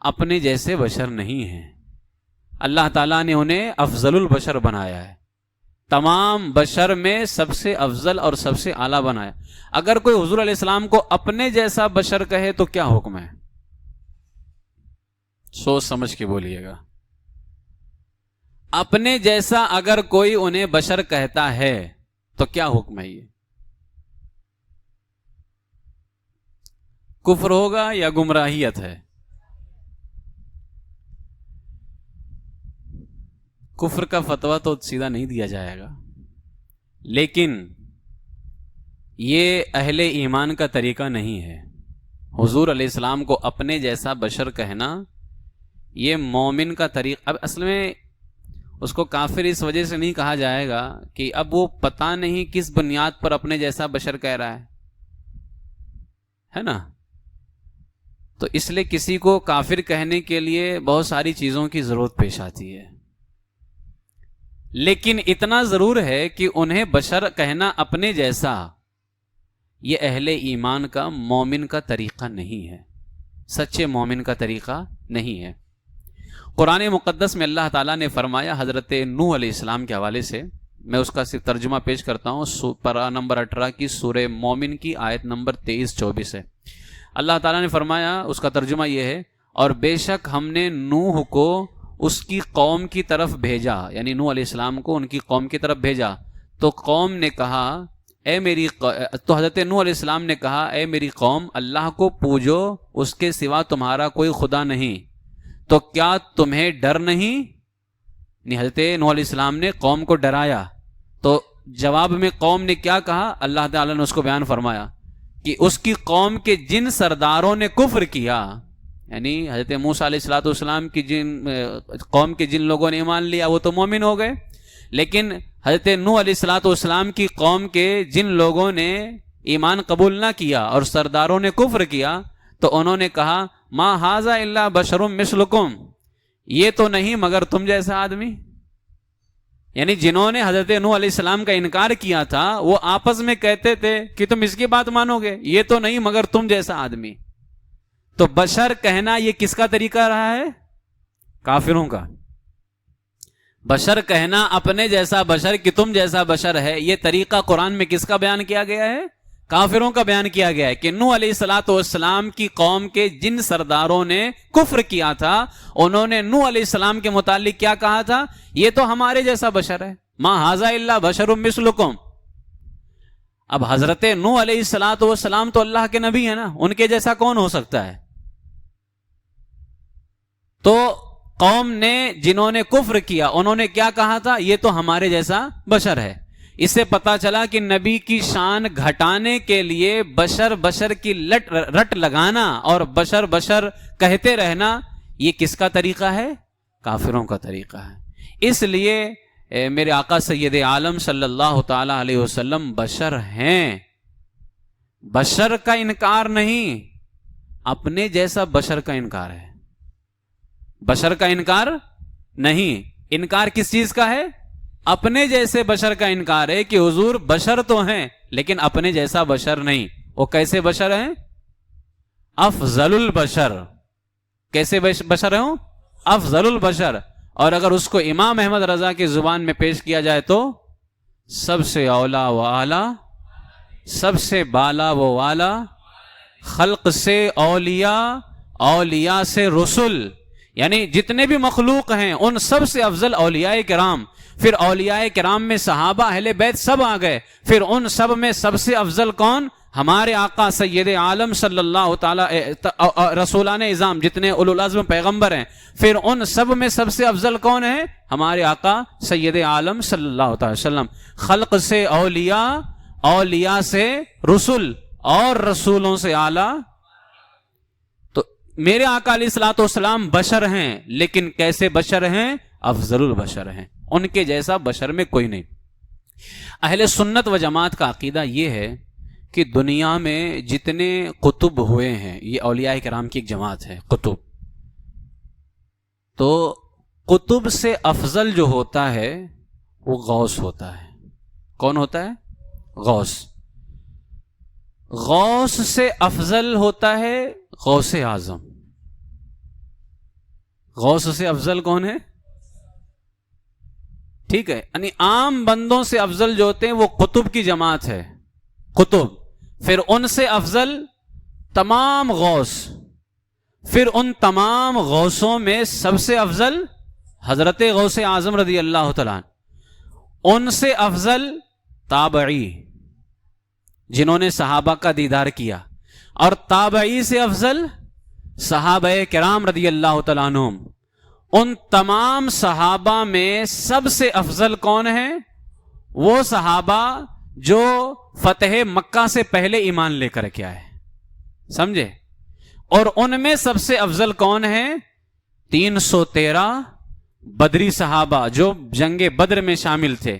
A: اپنے جیسے بشر نہیں ہیں۔ اللہ تعالیٰ نے انہیں افضل البشر بنایا ہے، تمام بشر میں سب سے افضل اور سب سے اعلیٰ بنایا۔ اگر کوئی حضور علیہ السلام کو اپنے جیسا بشر کہے تو کیا حکم ہے؟ سوچ سمجھ کے بولیے گا۔ اپنے جیسا اگر کوئی انہیں بشر کہتا ہے تو کیا حکم ہے؟ یہ کفر ہوگا یا گمراہیت ہے؟ کفر کا فتویٰ تو سیدھا نہیں دیا جائے گا، لیکن یہ اہل ایمان کا طریقہ نہیں ہے۔ حضور علیہ السلام کو اپنے جیسا بشر کہنا یہ مومن کا طریقہ۔ اب اصل میں اس کو کافر اس وجہ سے نہیں کہا جائے گا کہ اب وہ پتہ نہیں کس بنیاد پر اپنے جیسا بشر کہہ رہا ہے نا؟ تو اس لیے کسی کو کافر کہنے کے لیے بہت ساری چیزوں کی ضرورت پیش آتی ہے، لیکن اتنا ضرور ہے کہ انہیں بشر کہنا اپنے جیسا یہ اہل ایمان کا، مومن کا طریقہ نہیں ہے، سچے مومن کا طریقہ نہیں ہے۔ قرآن مقدس میں اللہ تعالیٰ نے فرمایا حضرت نوح علیہ السلام کے حوالے سے، میں اس کا صرف ترجمہ پیش کرتا ہوں، پارہ نمبر 18 کی سورہ مومن کی آیت نمبر 23-24 ہے۔ اللہ تعالیٰ نے فرمایا، اس کا ترجمہ یہ ہے، اور بے شک ہم نے نوح کو اس کی قوم کی طرف بھیجا، یعنی نوح علیہ السلام کو ان کی قوم کی طرف بھیجا، تو قوم نے کہا تو حضرت نوح علیہ السلام نے کہا اے میری قوم، اللہ کو پوجو، اس کے سوا تمہارا کوئی خدا نہیں، تو کیا تمہیں ڈر نہیں؟ حضرت نوح علیہ السلام نے قوم کو ڈرایا، تو جواب میں قوم نے کیا کہا؟ اللہ تعالیٰ نے اس کو بیان فرمایا کہ اس کی قوم کے جن سرداروں نے کفر کیا، یعنی حضرت موسیٰ علیہ السلام کی قوم کے جن لوگوں نے ایمان لیا وہ تو مومن ہو گئے، لیکن حضرت نوح علیہ السلام کی قوم کے جن لوگوں نے ایمان قبول نہ کیا اور سرداروں نے کفر کیا، تو انہوں نے کہا ما ھذا الا بشر مثلکم، یہ تو نہیں مگر تم جیسا آدمی۔ یعنی جنہوں نے حضرت نوح علیہ السلام کا انکار کیا تھا وہ آپس میں کہتے تھے کہ تم اس کی بات مانو گے، یہ تو نہیں مگر تم جیسا آدمی۔ تو بشر کہنا یہ کس کا طریقہ رہا ہے؟ کافروں کا۔ بشر کہنا اپنے جیسا بشر کہ تم جیسا بشر ہے، یہ طریقہ قرآن میں کس کا بیان کیا گیا ہے؟ کافروں کا بیان کیا گیا ہے کہ نوح علیہ السلام کی قوم کے جن سرداروں نے کفر کیا تھا انہوں نے نوح علیہ السلام کے متعلق کیا کہا تھا؟ یہ تو ہمارے جیسا بشر ہے، ما ھذا الا بشر مثلکم۔ اب حضرت نوح علیہ السلام تو اللہ کے نبی ہیں نا، ان کے جیسا کون ہو سکتا ہے؟ تو قوم نے جنہوں نے کفر کیا انہوں نے کیا کہا تھا؟ یہ تو ہمارے جیسا بشر ہے۔ اس سے پتا چلا کہ نبی کی شان گھٹانے کے لیے بشر کی رٹ لگانا اور بشر کہتے رہنا یہ کس کا طریقہ ہے؟ کافروں کا طریقہ ہے۔ اس لیے میرے آقا سید عالم صلی اللہ تعالی علیہ وسلم بشر ہیں، بشر کا انکار نہیں، اپنے جیسا بشر کا انکار ہے، بشر کا انکار نہیں۔ انکار کس چیز کا ہے؟ اپنے جیسے بشر کا انکار ہے کہ حضور بشر تو ہیں لیکن اپنے جیسا بشر نہیں۔ وہ کیسے بشر ہیں؟ افضل البشر۔ کیسے بشر ہیں؟ افضل البشر۔ اور اگر اس کو امام احمد رضا کی زبان میں پیش کیا جائے تو سب سے اولا و اعلی، سب سے بالا و والا، خلق سے اولیاء، اولیاء سے رسل، یعنی جتنے بھی مخلوق ہیں ان سب سے افضل اولیاء کرام، پھر اولیاء کرام میں صحابہ اہل بیت سب آ گئے، پھر ان سب میں سب سے افضل کون؟ ہمارے آقا سید عالم صلی اللہ تعالی رسولان اعظام جتنے اولو العزم پیغمبر ہیں، پھر ان سب میں سب سے افضل کون ہے؟ ہمارے آقا سید عالم صلی اللہ تعالی وسلم۔ خلق سے اولیاء، اولیاء سے رسول، اور رسولوں سے اعلیٰ۔ تو میرے آقا علیہ الصلوۃ والسلام بشر ہیں، لیکن کیسے بشر ہیں؟ افضل البشر ہیں، ان کے جیسا بشر میں کوئی نہیں۔ اہل سنت و جماعت کا عقیدہ یہ ہے کہ دنیا میں جتنے قطب ہوئے ہیں، یہ اولیاء کرام کی ایک جماعت ہے قطب، تو قطب سے افضل جو ہوتا ہے وہ غوث ہوتا ہے۔ کون ہوتا ہے؟ غوث۔ غوث سے افضل ہوتا ہے غوث اعظم۔ غوث سے افضل کون ہے؟ ٹھیک ہے، یعنی عام بندوں سے افضل جو ہوتے ہیں وہ قطب کی جماعت ہے، قطب۔ پھر ان سے افضل تمام غوث، پھر ان تمام غوثوں میں سب سے افضل حضرت غوث اعظم رضی اللہ تعالیٰ، ان سے افضل تابعی جنہوں نے صحابہ کا دیدار کیا، اور تابعی سے افضل صحابہ کرام رضی اللہ تعالیٰ عنہم، ان تمام صحابہ میں سب سے افضل کون ہیں؟ وہ صحابہ جو فتح مکہ سے پہلے ایمان لے کر کے آئے، سمجھے؟ اور ان میں سب سے افضل کون ہیں؟ 313 بدری صحابہ جو جنگ بدر میں شامل تھے،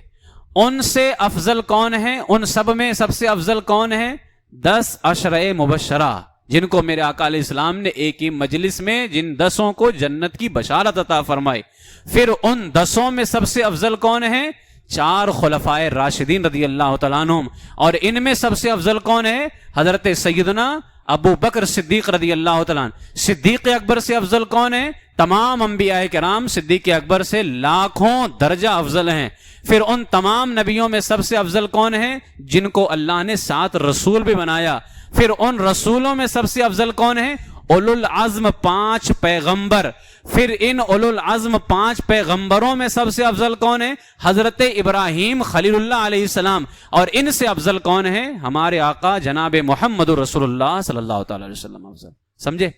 A: ان سے افضل کون ہیں؟ ان سب میں سب سے افضل کون ہیں؟ 10 عشرۂ مبشرہ، جن کو میرے آقا علیہ السلام نے ایک ہی مجلس میں جن 10 کو جنت کی بشارت عطا فرمائی۔ پھر ان 10 میں سب سے افضل کون ہیں؟ 4 خلفائے راشدین رضی اللہ تعالیٰ عنہم، اور ان میں سب سے افضل کون ہے؟ حضرت سیدنا ابو بکر صدیق رضی اللہ تعالیٰ عنہ۔ صدیق اکبر سے افضل کون ہے؟ تمام انبیاء کرام صدیق اکبر سے لاکھوں درجہ افضل ہیں۔ پھر ان تمام نبیوں میں سب سے افضل کون ہے؟ جن کو اللہ نے 7 رسول بھی بنایا۔ پھر ان رسولوں میں سب سے افضل کون ہے؟ اولو العزم 5 پیغمبر۔ پھر ان اولو العزم 5 پیغمبروں میں سب سے افضل کون ہے؟ حضرت ابراہیم خلیل اللہ علیہ السلام۔ اور ان سے افضل کون ہے؟ ہمارے آقا جناب محمد رسول اللہ صلی اللہ تعالی علیہ وسلم افضل۔ سمجھے؟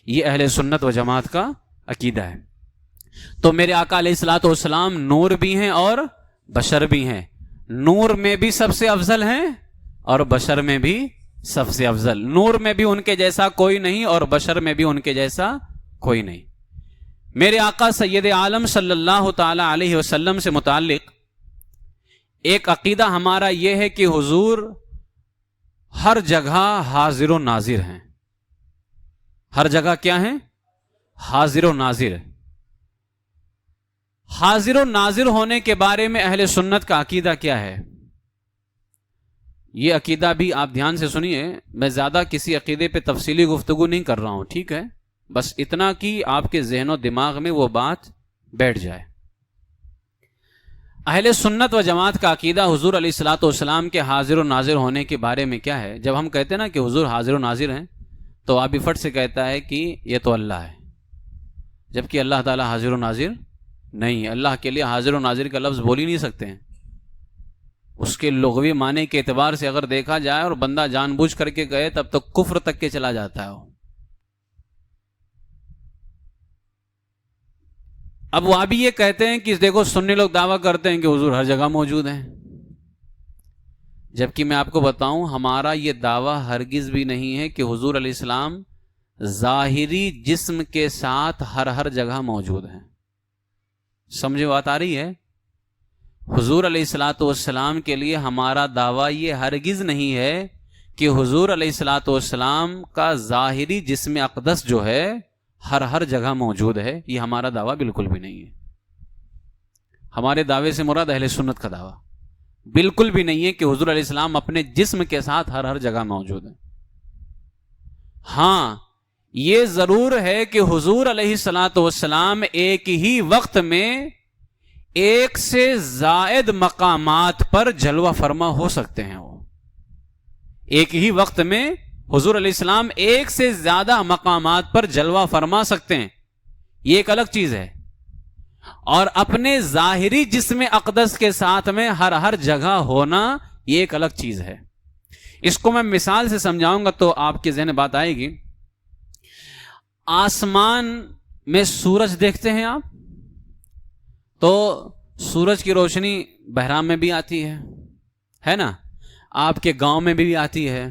A: یہ اہل سنت و جماعت کا عقیدہ ہے۔ تو میرے آقا علیہ الصلوۃ والسلام نور بھی ہیں اور بشر بھی ہیں۔ نور میں بھی سب سے افضل ہیں اور بشر میں بھی سب سے افضل۔ نور میں بھی ان کے جیسا کوئی نہیں اور بشر میں بھی ان کے جیسا کوئی نہیں۔ میرے آقا سید عالم صلی اللہ تعالی علیہ وسلم سے متعلق ایک عقیدہ ہمارا یہ ہے کہ حضور ہر جگہ حاضر و ناظر ہیں۔ ہر جگہ کیا ہیں؟ حاضر و ناظر۔ حاضر و ناظر ہونے کے بارے میں اہل سنت کا عقیدہ کیا ہے؟ یہ عقیدہ بھی آپ دھیان سے سنیے، میں زیادہ کسی عقیدے پہ تفصیلی گفتگو نہیں کر رہا ہوں، ٹھیک ہے؟ بس اتنا کہ آپ کے ذہن و دماغ میں وہ بات بیٹھ جائے۔ اہل سنت و جماعت کا عقیدہ حضور علیہ الصلوۃ والسلام کے حاضر و ناظر ہونے کے بارے میں کیا ہے؟ جب ہم کہتے ہیں نا کہ حضور حاضر و ناظر ہیں تو آپ بھی فٹ سے کہتا ہے کہ یہ تو اللہ ہے، جبکہ اللہ تعالیٰ حاضر و ناظر نہیں ہے۔ اللہ کے لیے حاضر و ناظر کا لفظ بول ہی نہیں سکتے ہیں۔ اس کے لغوی معنی کے اعتبار سے اگر دیکھا جائے اور بندہ جان بوجھ کر کے گئے تب تو کفر تک کے چلا جاتا ہے وہ۔ اب وہ بھی یہ کہتے ہیں کہ دیکھو سنی لوگ دعویٰ کرتے ہیں کہ حضور ہر جگہ موجود ہیں، جبکہ میں آپ کو بتاؤں ہمارا یہ دعویٰ ہرگز بھی نہیں ہے کہ حضور علیہ السلام ظاہری جسم کے ساتھ ہر جگہ موجود ہیں۔ سمجھے بات آ رہی ہے؟ حضور علیہ الصلوۃ والسلام کے لیے ہمارا دعویٰ یہ ہرگز نہیں ہے کہ حضور علیہ الصلوۃ والسلام کا ظاہری جسم اقدس جو ہے ہر جگہ موجود ہے، یہ ہمارا دعویٰ بالکل بھی نہیں ہے۔ ہمارے دعوے سے مراد اہل سنت کا دعویٰ بالکل بھی نہیں ہے کہ حضور علیہ السلام اپنے جسم کے ساتھ ہر جگہ موجود ہیں۔ ہاں یہ ضرور ہے کہ حضور علیہ الصلوۃ والسلام ایک ہی وقت میں ایک سے زائد مقامات پر جلوہ فرما ہو سکتے ہیں۔ وہ ایک ہی وقت میں حضور علیہ السلام ایک سے زیادہ مقامات پر جلوہ فرما سکتے ہیں، یہ ایک الگ چیز ہے۔ اور اپنے ظاہری جسم اقدس کے ساتھ میں ہر جگہ ہونا یہ ایک الگ چیز ہے۔ اس کو میں مثال سے سمجھاؤں گا تو آپ کے ذہن بات آئے گی۔ آسمان میں سورج دیکھتے ہیں آپ، تو سورج کی روشنی بہرام میں بھی آتی ہے نا؟ آپ کے گاؤں میں بھی آتی ہے،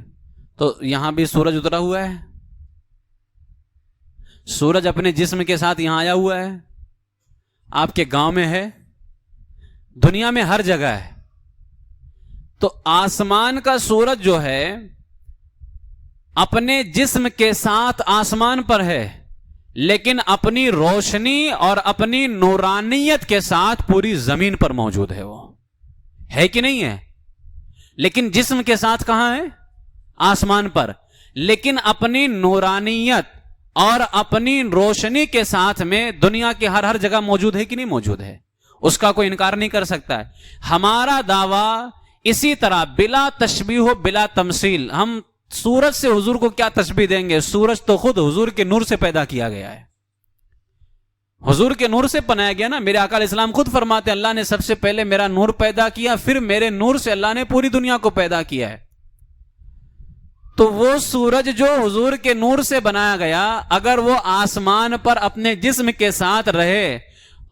A: تو یہاں بھی سورج اترا ہوا ہے، سورج اپنے جسم کے ساتھ یہاں آیا ہوا ہے، آپ کے گاؤں میں ہے، دنیا میں ہر جگہ ہے۔ تو آسمان کا سورج جو ہے اپنے جسم کے ساتھ آسمان پر ہے، لیکن اپنی روشنی اور اپنی نورانیت کے ساتھ پوری زمین پر موجود ہے۔ وہ ہے کہ نہیں ہے؟ لیکن جسم کے ساتھ کہاں ہے؟ آسمان پر، لیکن اپنی نورانیت اور اپنی روشنی کے ساتھ میں دنیا کے ہر جگہ موجود ہے کہ نہیں موجود ہے؟ اس کا کوئی انکار نہیں کر سکتا ہے۔ ہمارا دعویٰ اسی طرح بلا تشبیہ و بلا تمثیل۔ ہم سورج سے حضور کو کیا تشبیہ دیں گے؟ سورج تو خود حضور کے نور سے پیدا کیا گیا ہے، حضور کے نور سے بنایا گیا نا۔ میرے آقا علیہ السلام خود فرماتے ہیں اللہ نے سب سے پہلے میرا نور پیدا کیا، پھر میرے نور سے اللہ نے پوری دنیا کو پیدا کیا ہے۔ تو وہ سورج جو حضور کے نور سے بنایا گیا، اگر وہ آسمان پر اپنے جسم کے ساتھ رہے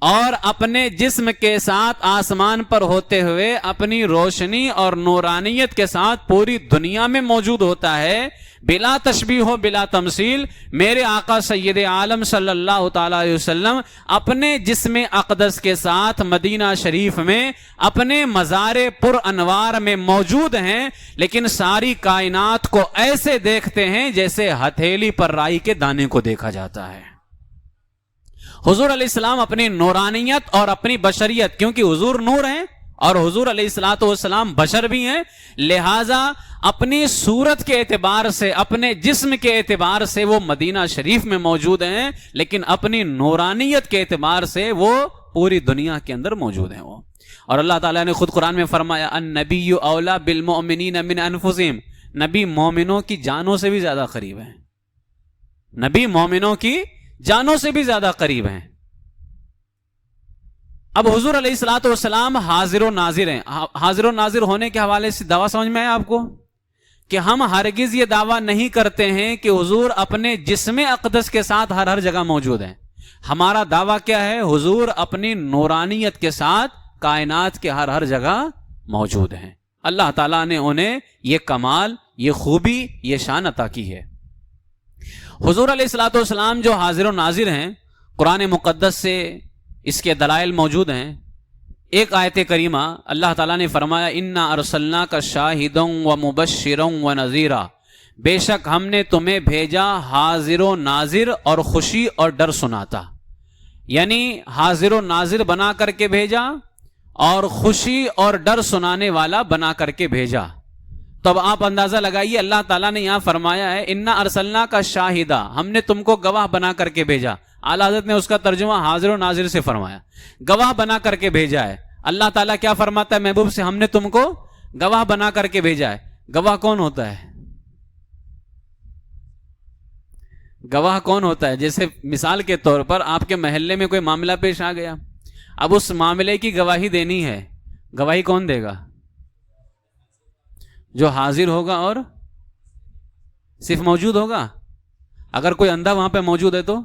A: اور اپنے جسم کے ساتھ آسمان پر ہوتے ہوئے اپنی روشنی اور نورانیت کے ساتھ پوری دنیا میں موجود ہوتا ہے، بلا تشبیہ و بلا تمثیل، میرے آقا سید عالم صلی اللہ تعالی علیہ وسلم اپنے جسم اقدس کے ساتھ مدینہ شریف میں اپنے مزار پر انوار میں موجود ہیں، لیکن ساری کائنات کو ایسے دیکھتے ہیں جیسے ہتھیلی پر رائی کے دانے کو دیکھا جاتا ہے۔ حضور علیہ السلام اپنی نورانیت اور اپنی بشریت، کیونکہ حضور نور ہیں اور حضور علیہ الصلوۃ والسلام بشر بھی ہیں، لہذا اپنی صورت کے اعتبار سے، اپنے جسم کے اعتبار سے وہ مدینہ شریف میں موجود ہیں، لیکن اپنی نورانیت کے اعتبار سے وہ پوری دنیا کے اندر موجود ہیں وہ۔ اور اللہ تعالیٰ نے خود قرآن میں فرمایا النبی اولیٰ بالمؤمنین من انفسہم، نبی مومنوں کی جانوں سے بھی زیادہ قریب ہیں، نبی مومنوں کی جانوں سے بھی زیادہ قریب ہیں۔ اب حضور علیہ الصلوۃ والسلام حاضر و ناظر ہیں۔ حاضر و ناظر ہونے کے حوالے سے دعویٰ سمجھ میں آیا آپ کو کہ ہم ہرگز یہ دعویٰ نہیں کرتے ہیں کہ حضور اپنے جسم اقدس کے ساتھ ہر جگہ موجود ہیں۔ ہمارا دعویٰ کیا ہے؟ حضور اپنی نورانیت کے ساتھ کائنات کے ہر جگہ موجود ہیں۔ اللہ تعالیٰ نے انہیں یہ کمال، یہ خوبی، یہ شان عطا کی ہے۔ حضور علیہ الصلوۃ والسلام جو حاضر و ناظر ہیں، قرآن مقدس سے اس کے دلائل موجود ہیں۔ ایک آیت کریمہ اللہ تعالیٰ نے فرمایا انا ارسلناک شاہدا ومبشرا ونذیرا، بے شک ہم نے تمہیں بھیجا حاضر و ناظر اور خوشی اور ڈر سناتا، یعنی حاضر و ناظر بنا کر کے بھیجا اور خوشی اور ڈر سنانے والا بنا کر کے بھیجا۔ تو اب آپ اندازہ لگائیے، اللہ تعالیٰ نے یہاں فرمایا ہے انا ارسلناک شاہدا، ہم نے تم کو گواہ بنا کر کے بھیجا۔ اعلیٰ حضرت نے اس کا ترجمہ حاضر و ناظر سے فرمایا، گواہ بنا کر کے بھیجا ہے۔ اللہ تعالیٰ کیا فرماتا ہے محبوب سے؟ ہم نے تم کو گواہ بنا کر کے بھیجا ہے۔ گواہ کون ہوتا ہے؟ گواہ کون ہوتا ہے؟ جیسے مثال کے طور پر آپ کے محلے میں کوئی معاملہ پیش آ گیا، اب اس معاملے کی گواہی دینی ہے، گواہی کون دے گا؟ جو حاضر ہوگا اور صرف موجود ہوگا۔ اگر کوئی اندھا وہاں پہ موجود ہے تو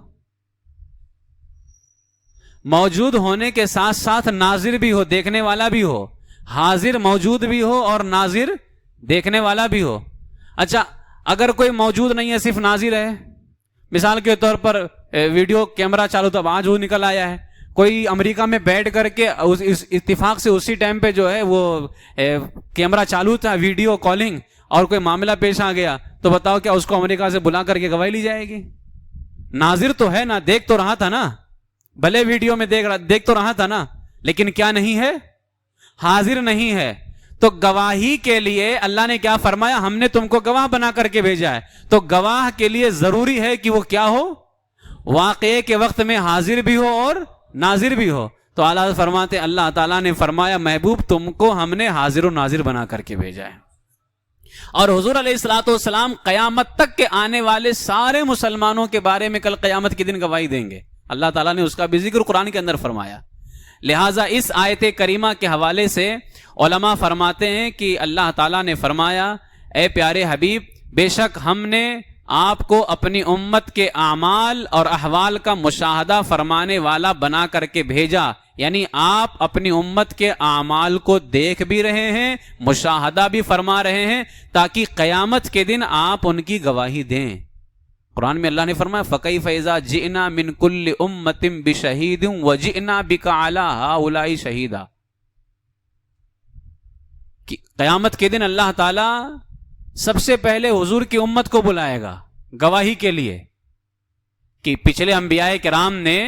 A: موجود ہونے کے ساتھ ساتھ ناظر بھی ہو، دیکھنے والا بھی ہو، حاضر موجود بھی ہو اور ناظر دیکھنے والا بھی ہو۔ اچھا اگر کوئی موجود نہیں ہے، صرف ناظر ہے، مثال کے طور پر ویڈیو کیمرہ چالو، تو آج وہ نکل آیا ہے، کوئی امریکہ میں بیٹھ کر کے اس اتفاق سے اسی ٹائم پہ جو ہے وہ کیمرہ چالو تھا، ویڈیو کالنگ، اور کوئی معاملہ پیش آ گیا، تو بتاؤ کیا اس کو امریکہ سے بلا کر کے گواہی لی جائے گی؟ ناظر تو ہے نا، دیکھ تو رہا تھا نا، بھلے ویڈیو میں دیکھ تو رہا تھا نا، لیکن کیا نہیں ہے؟ حاضر نہیں ہے۔ تو گواہی کے لیے اللہ نے کیا فرمایا؟ ہم نے تم کو گواہ بنا کر کے بھیجا ہے۔ تو گواہ کے لیے ضروری ہے کہ وہ کیا ہو؟ واقعے کے وقت میں حاضر بھی ہو اور ناظر بھی ہو۔ تو اعلیٰ فرماتے اللہ تعالیٰ نے فرمایا محبوب تم کو ہم نے حاضر و ناظر بنا کر کے بھیجا ہے۔ اور حضور علیہ الصلوۃ والسلام قیامت تک کے آنے والے سارے مسلمانوں کے بارے میں کل قیامت کے دن گواہی دیں گے۔ اللہ تعالیٰ نے اس کا بھی ذکر قرآن کے اندر فرمایا۔ لہٰذا اس آیت کریمہ کے حوالے سے علماء فرماتے ہیں کہ اللہ تعالیٰ نے فرمایا اے پیارے حبیب، بے شک ہم نے آپ کو اپنی امت کے اعمال اور احوال کا مشاہدہ فرمانے والا بنا کر کے بھیجا، یعنی آپ اپنی امت کے اعمال کو دیکھ بھی رہے ہیں، مشاہدہ بھی فرما رہے ہیں، تاکہ قیامت کے دن آپ ان کی گواہی دیں۔ قرآن میں اللہ نے فرمایا فَكَيْفَ إِذَا جِئْنَا مِن كُلِّ أُمَّةٍ بِشَهِيدٍ وَجِئْنَا بِكَ عَلَىٰ هَٰؤُلَاءِ شَهِيدًا، کہ قیامت کے دن اللہ تعالیٰ سب سے پہلے حضور کی امت کو بلائے گا گواہی کے لیے، کہ پچھلے انبیاء کرام نے،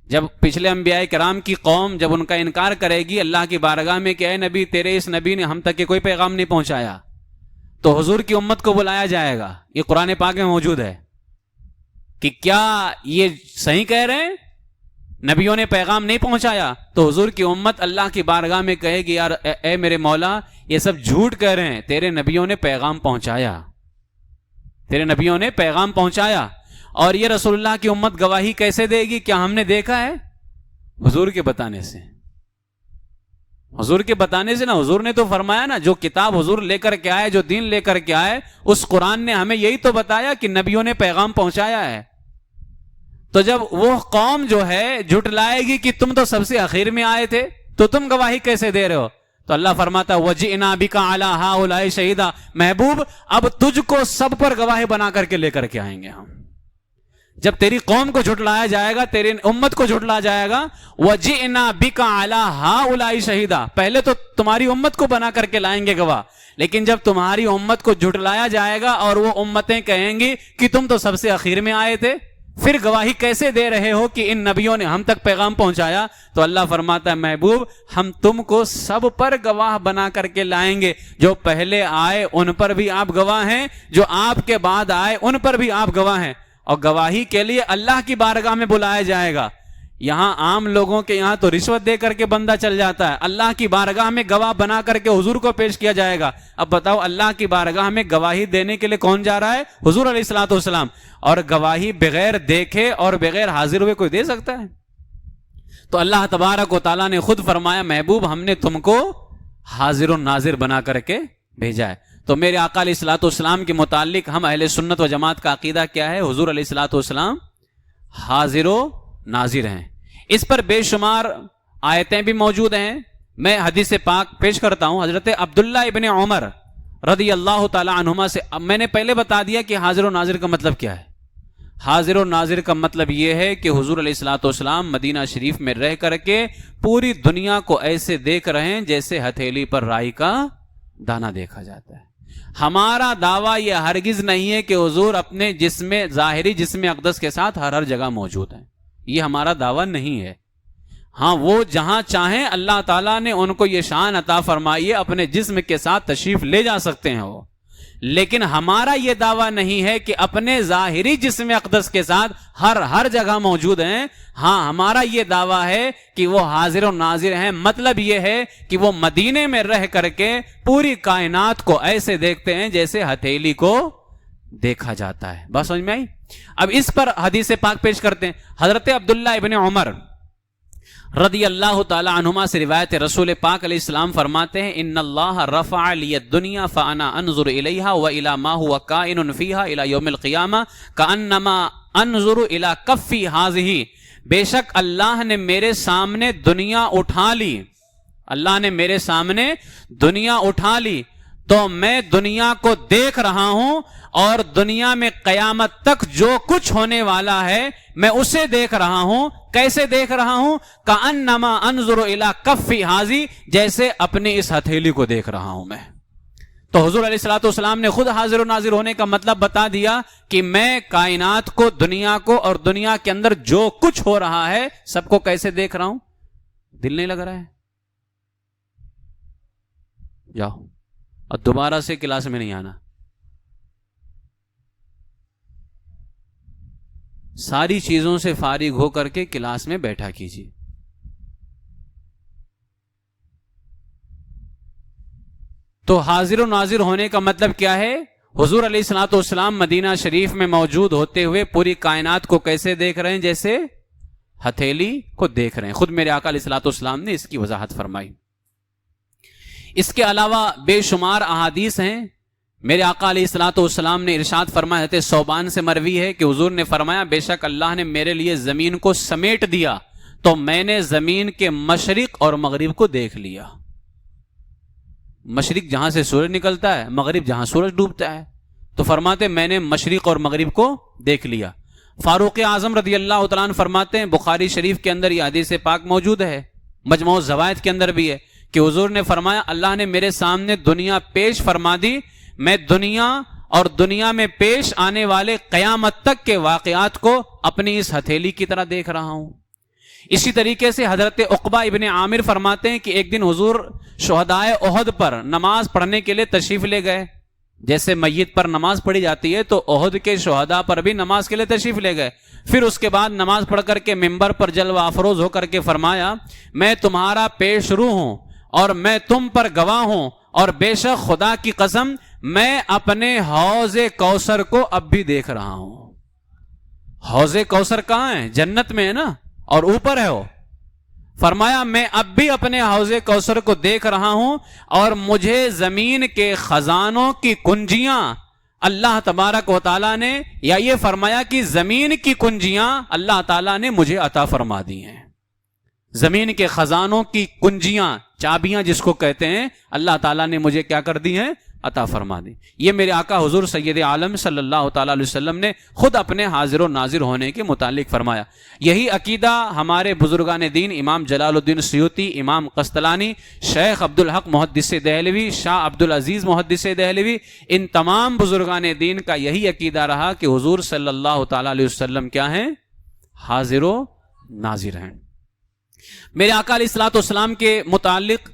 A: جب پچھلے انبیاء کرام کی قوم جب ان کا انکار کرے گی اللہ کی بارگاہ میں کہ اے نبی تیرے اس نبی نے ہم تک کے کوئی پیغام نہیں پہنچایا، تو حضور کی امت کو بلایا جائے گا۔ یہ قرآن پاک میں موجود ہے کہ کیا یہ صحیح کہہ رہے ہیں نبیوں نے پیغام نہیں پہنچایا؟ تو حضور کی امت اللہ کی بارگاہ میں کہے گی یار اے میرے مولا یہ سب جھوٹ کہہ رہے ہیں، تیرے نبیوں نے پیغام پہنچایا، تیرے نبیوں نے پیغام پہنچایا۔ اور یہ رسول اللہ کی امت گواہی کیسے دے گی؟ کیا ہم نے دیکھا ہے؟ حضور کے بتانے سے، حضور کے بتانے سے نا، حضور نے تو فرمایا نا، جو کتاب حضور لے کر کے آئے، جو دین لے کر کے آئے، اس قرآن نے ہمیں یہی تو بتایا کہ نبیوں نے پیغام پہنچایا ہے. تو جب وہ قوم جو ہے جھٹلائے گی کہ تم تو سب سے اخیر میں آئے تھے، تو تم گواہی کیسے دے رہے ہو؟ تو اللہ فرماتا وَجِئْنَا بِكَ عَلَىٰ هَٰؤُلَاءِ شَهِيدًا، محبوب اب تجھ کو سب پر گواہی بنا کر کے لے کر کے آئیں گے ہم. جب تیری قوم کو جھٹلایا جائے گا، تیری امت کو جھٹلایا جائے گا، وَجِئْنَا بِكَ عَلَىٰ هَٰؤُلَاءِ شَهِيدًا، پہلے تو تمہاری امت کو بنا کر کے لائیں گے گواہ، لیکن جب تمہاری امت کو جھٹلایا جائے گا اور وہ امتیں کہیں گی کہ تم تو سب سے اخیر میں آئے تھے، پھر گواہی کیسے دے رہے ہو کہ ان نبیوں نے ہم تک پیغام پہنچایا؟ تو اللہ فرماتا ہے محبوب ہم تم کو سب پر گواہ بنا کر کے لائیں گے، جو پہلے آئے ان پر بھی آپ گواہ ہیں، جو آپ کے بعد آئے ان پر بھی آپ گواہ ہیں. اور گواہی کے لیے اللہ کی بارگاہ میں بلایا جائے گا. یہاں عام لوگوں کے یہاں تو رشوت دے کر کے بندہ چل جاتا ہے، اللہ کی بارگاہ میں گواہ بنا کر کے حضور کو پیش کیا جائے گا. اب بتاؤ اللہ کی بارگاہ میں گواہی دینے کے لیے کون جا رہا ہے؟ حضور علیہ الصلوۃ والسلام. اور گواہی بغیر دیکھے اور بغیر حاضر ہوئے کوئی دے سکتا ہے؟ تو اللہ تبارک و تعالیٰ نے خود فرمایا محبوب ہم نے تم کو حاضر و ناظر بنا کر کے بھیجا ہے. تو میرے آقا علیہ الصلوۃ والسلام کے متعلق ہم اہل سنت و جماعت کا عقیدہ کیا ہے؟ حضور علیہ الصلوۃ والسلام حاضر و ناظر ہیں. اس پر بے شمار آیتیں بھی موجود ہیں. میں حدیث پاک پیش کرتا ہوں حضرت عبداللہ ابن عمر رضی اللہ تعالی عنہما سے. اب میں نے پہلے بتا دیا کہ حاضر و ناظر کا مطلب کیا ہے. حاضر و ناظر کا مطلب یہ ہے کہ حضور علیہ الصلوۃ والسلام مدینہ شریف میں رہ کر کے پوری دنیا کو ایسے دیکھ رہے ہیں جیسے ہتھیلی پر رائی کا دانہ دیکھا جاتا ہے. ہمارا دعویٰ یہ ہرگز نہیں ہے کہ حضور اپنے جسم ظاہری جسم اقدس کے ساتھ ہر جگہ موجود ہیں، یہ ہمارا دعویٰ نہیں ہے. ہاں وہ جہاں چاہیں اللہ تعالیٰ نے ان کو یہ شان عطا فرمائی ہے، اپنے جسم کے ساتھ تشریف لے جا سکتے ہیں وہ، لیکن ہمارا یہ دعویٰ نہیں ہے کہ اپنے ظاہری جسم اقدس کے ساتھ ہر جگہ موجود ہیں. ہاں ہمارا یہ دعویٰ ہے کہ وہ حاضر و ناظر ہیں. مطلب یہ ہے کہ وہ مدینے میں رہ کر کے پوری کائنات کو ایسے دیکھتے ہیں جیسے ہتھیلی کو دیکھا جاتا ہے. بات سمجھ میں آئی؟ اب اس پر حدیث پاک پیش کرتے ہیں. حضرت عبداللہ ابن عمر رضی اللہ تعالی عنہما سے روایت ہے، رسول پاک علیہ السلام فرماتے ہیں ان اللہ رفع لی الدنیا فانا انظر الیہا والی ما هو کائن فیہا الی یوم القیامہ کانما انظر الی کفی ہذہ. بے شک اللہ نے میرے سامنے دنیا اٹھا لی، اللہ نے میرے سامنے دنیا اٹھا لی تو میں دنیا کو دیکھ رہا ہوں، اور دنیا میں قیامت تک جو کچھ ہونے والا ہے میں اسے دیکھ رہا ہوں. کیسے دیکھ رہا ہوں؟ کأنما انظر الی کفی ہذہ، جیسے اپنی اس ہتھیلی کو دیکھ رہا ہوں میں. تو حضور علیہ الصلوۃ والسلام نے خود حاضر و ناظر ہونے کا مطلب بتا دیا کہ میں کائنات کو، دنیا کو، اور دنیا کے اندر جو کچھ ہو رہا ہے سب کو کیسے دیکھ رہا ہوں. دل نہیں لگ رہا ہے؟ جاؤ اور دوبارہ سے کلاس میں نہیں آنا. ساری چیزوں سے فارغ ہو کر کے کلاس میں بیٹھا کیجیے. تو حاضر و ناظر ہونے کا مطلب کیا ہے؟ حضور علیہ الصلوۃ والسلام مدینہ شریف میں موجود ہوتے ہوئے پوری کائنات کو کیسے دیکھ رہے ہیں؟ جیسے ہتھیلی کو دیکھ رہے ہیں. خود میرے آقا علیہ الصلوۃ والسلام نے اس کی وضاحت فرمائی. اس کے علاوہ بے شمار احادیث ہیں. میرے آقا علیہ الصلوۃ والسلام نے ارشاد فرمایا، حضرت ثوبان سے مروی ہے کہ حضور نے فرمایا بے شک اللہ نے میرے لیے زمین کو سمیٹ دیا تو میں نے زمین کے مشرق اور مغرب کو دیکھ لیا. مشرق جہاں سے سورج نکلتا ہے، مغرب جہاں سورج ڈوبتا ہے. تو فرماتے میں نے مشرق اور مغرب کو دیکھ لیا. فاروق اعظم رضی اللہ تعالیٰ عنہ فرماتے ہیں، بخاری شریف کے اندر یہ حدیث پاک موجود ہے، مجموع الزوائد کے اندر بھی ہے، کہ حضور نے فرمایا اللہ نے میرے سامنے دنیا پیش فرما دی، میں دنیا اور دنیا میں پیش آنے والے قیامت تک کے واقعات کو اپنی اس ہتھیلی کی طرح دیکھ رہا ہوں. اسی طریقے سے حضرت عقبہ ابن عامر فرماتے ہیں کہ ایک دن حضور شہدائے احد پر نماز پڑھنے کے لیے تشریف لے گئے. جیسے میت پر نماز پڑھی جاتی ہے تو احد کے شہداء پر بھی نماز کے لیے تشریف لے گئے. پھر اس کے بعد نماز پڑھ کر کے ممبر پر جلوہ افروز ہو کر کے فرمایا میں تمہارا پیش رو ہوں اور میں تم پر گواہ ہوں، اور بے شک خدا کی قسم میں اپنے حوض کوثر کو اب بھی دیکھ رہا ہوں. حوض کوثر کہاں ہے؟ جنت میں ہے نا، اور اوپر ہے وہ. فرمایا میں اب بھی اپنے حوض کوثر کو دیکھ رہا ہوں اور مجھے زمین کے خزانوں کی کنجیاں اللہ تبارک و تعالیٰ نے، یا یہ فرمایا کہ زمین کی کنجیاں اللہ تعالیٰ نے مجھے عطا فرما دی ہیں. زمین کے خزانوں کی کنجیاں، چابیاں جس کو کہتے ہیں، اللہ تعالیٰ نے مجھے کیا کر دی ہیں؟ عطا فرما دی. یہ میرے آقا حضور سید عالم صلی اللہ تعالیٰ علیہ وسلم نے خود اپنے حاضر و ناظر ہونے کے متعلق فرمایا. یہی عقیدہ ہمارے بزرگان دین امام جلال الدین سیوطی، امام قسطلانی، شیخ عبدالحق محدث دہلوی، شاہ عبدالعزیز محدث دہلوی، ان تمام بزرگان دین کا یہی عقیدہ رہا کہ حضور صلی اللہ تعالیٰ علیہ وسلم کیا ہیں؟ حاضر و ناظر ہیں. میرے آقا علیہ الصلوۃ والسلام کے متعلق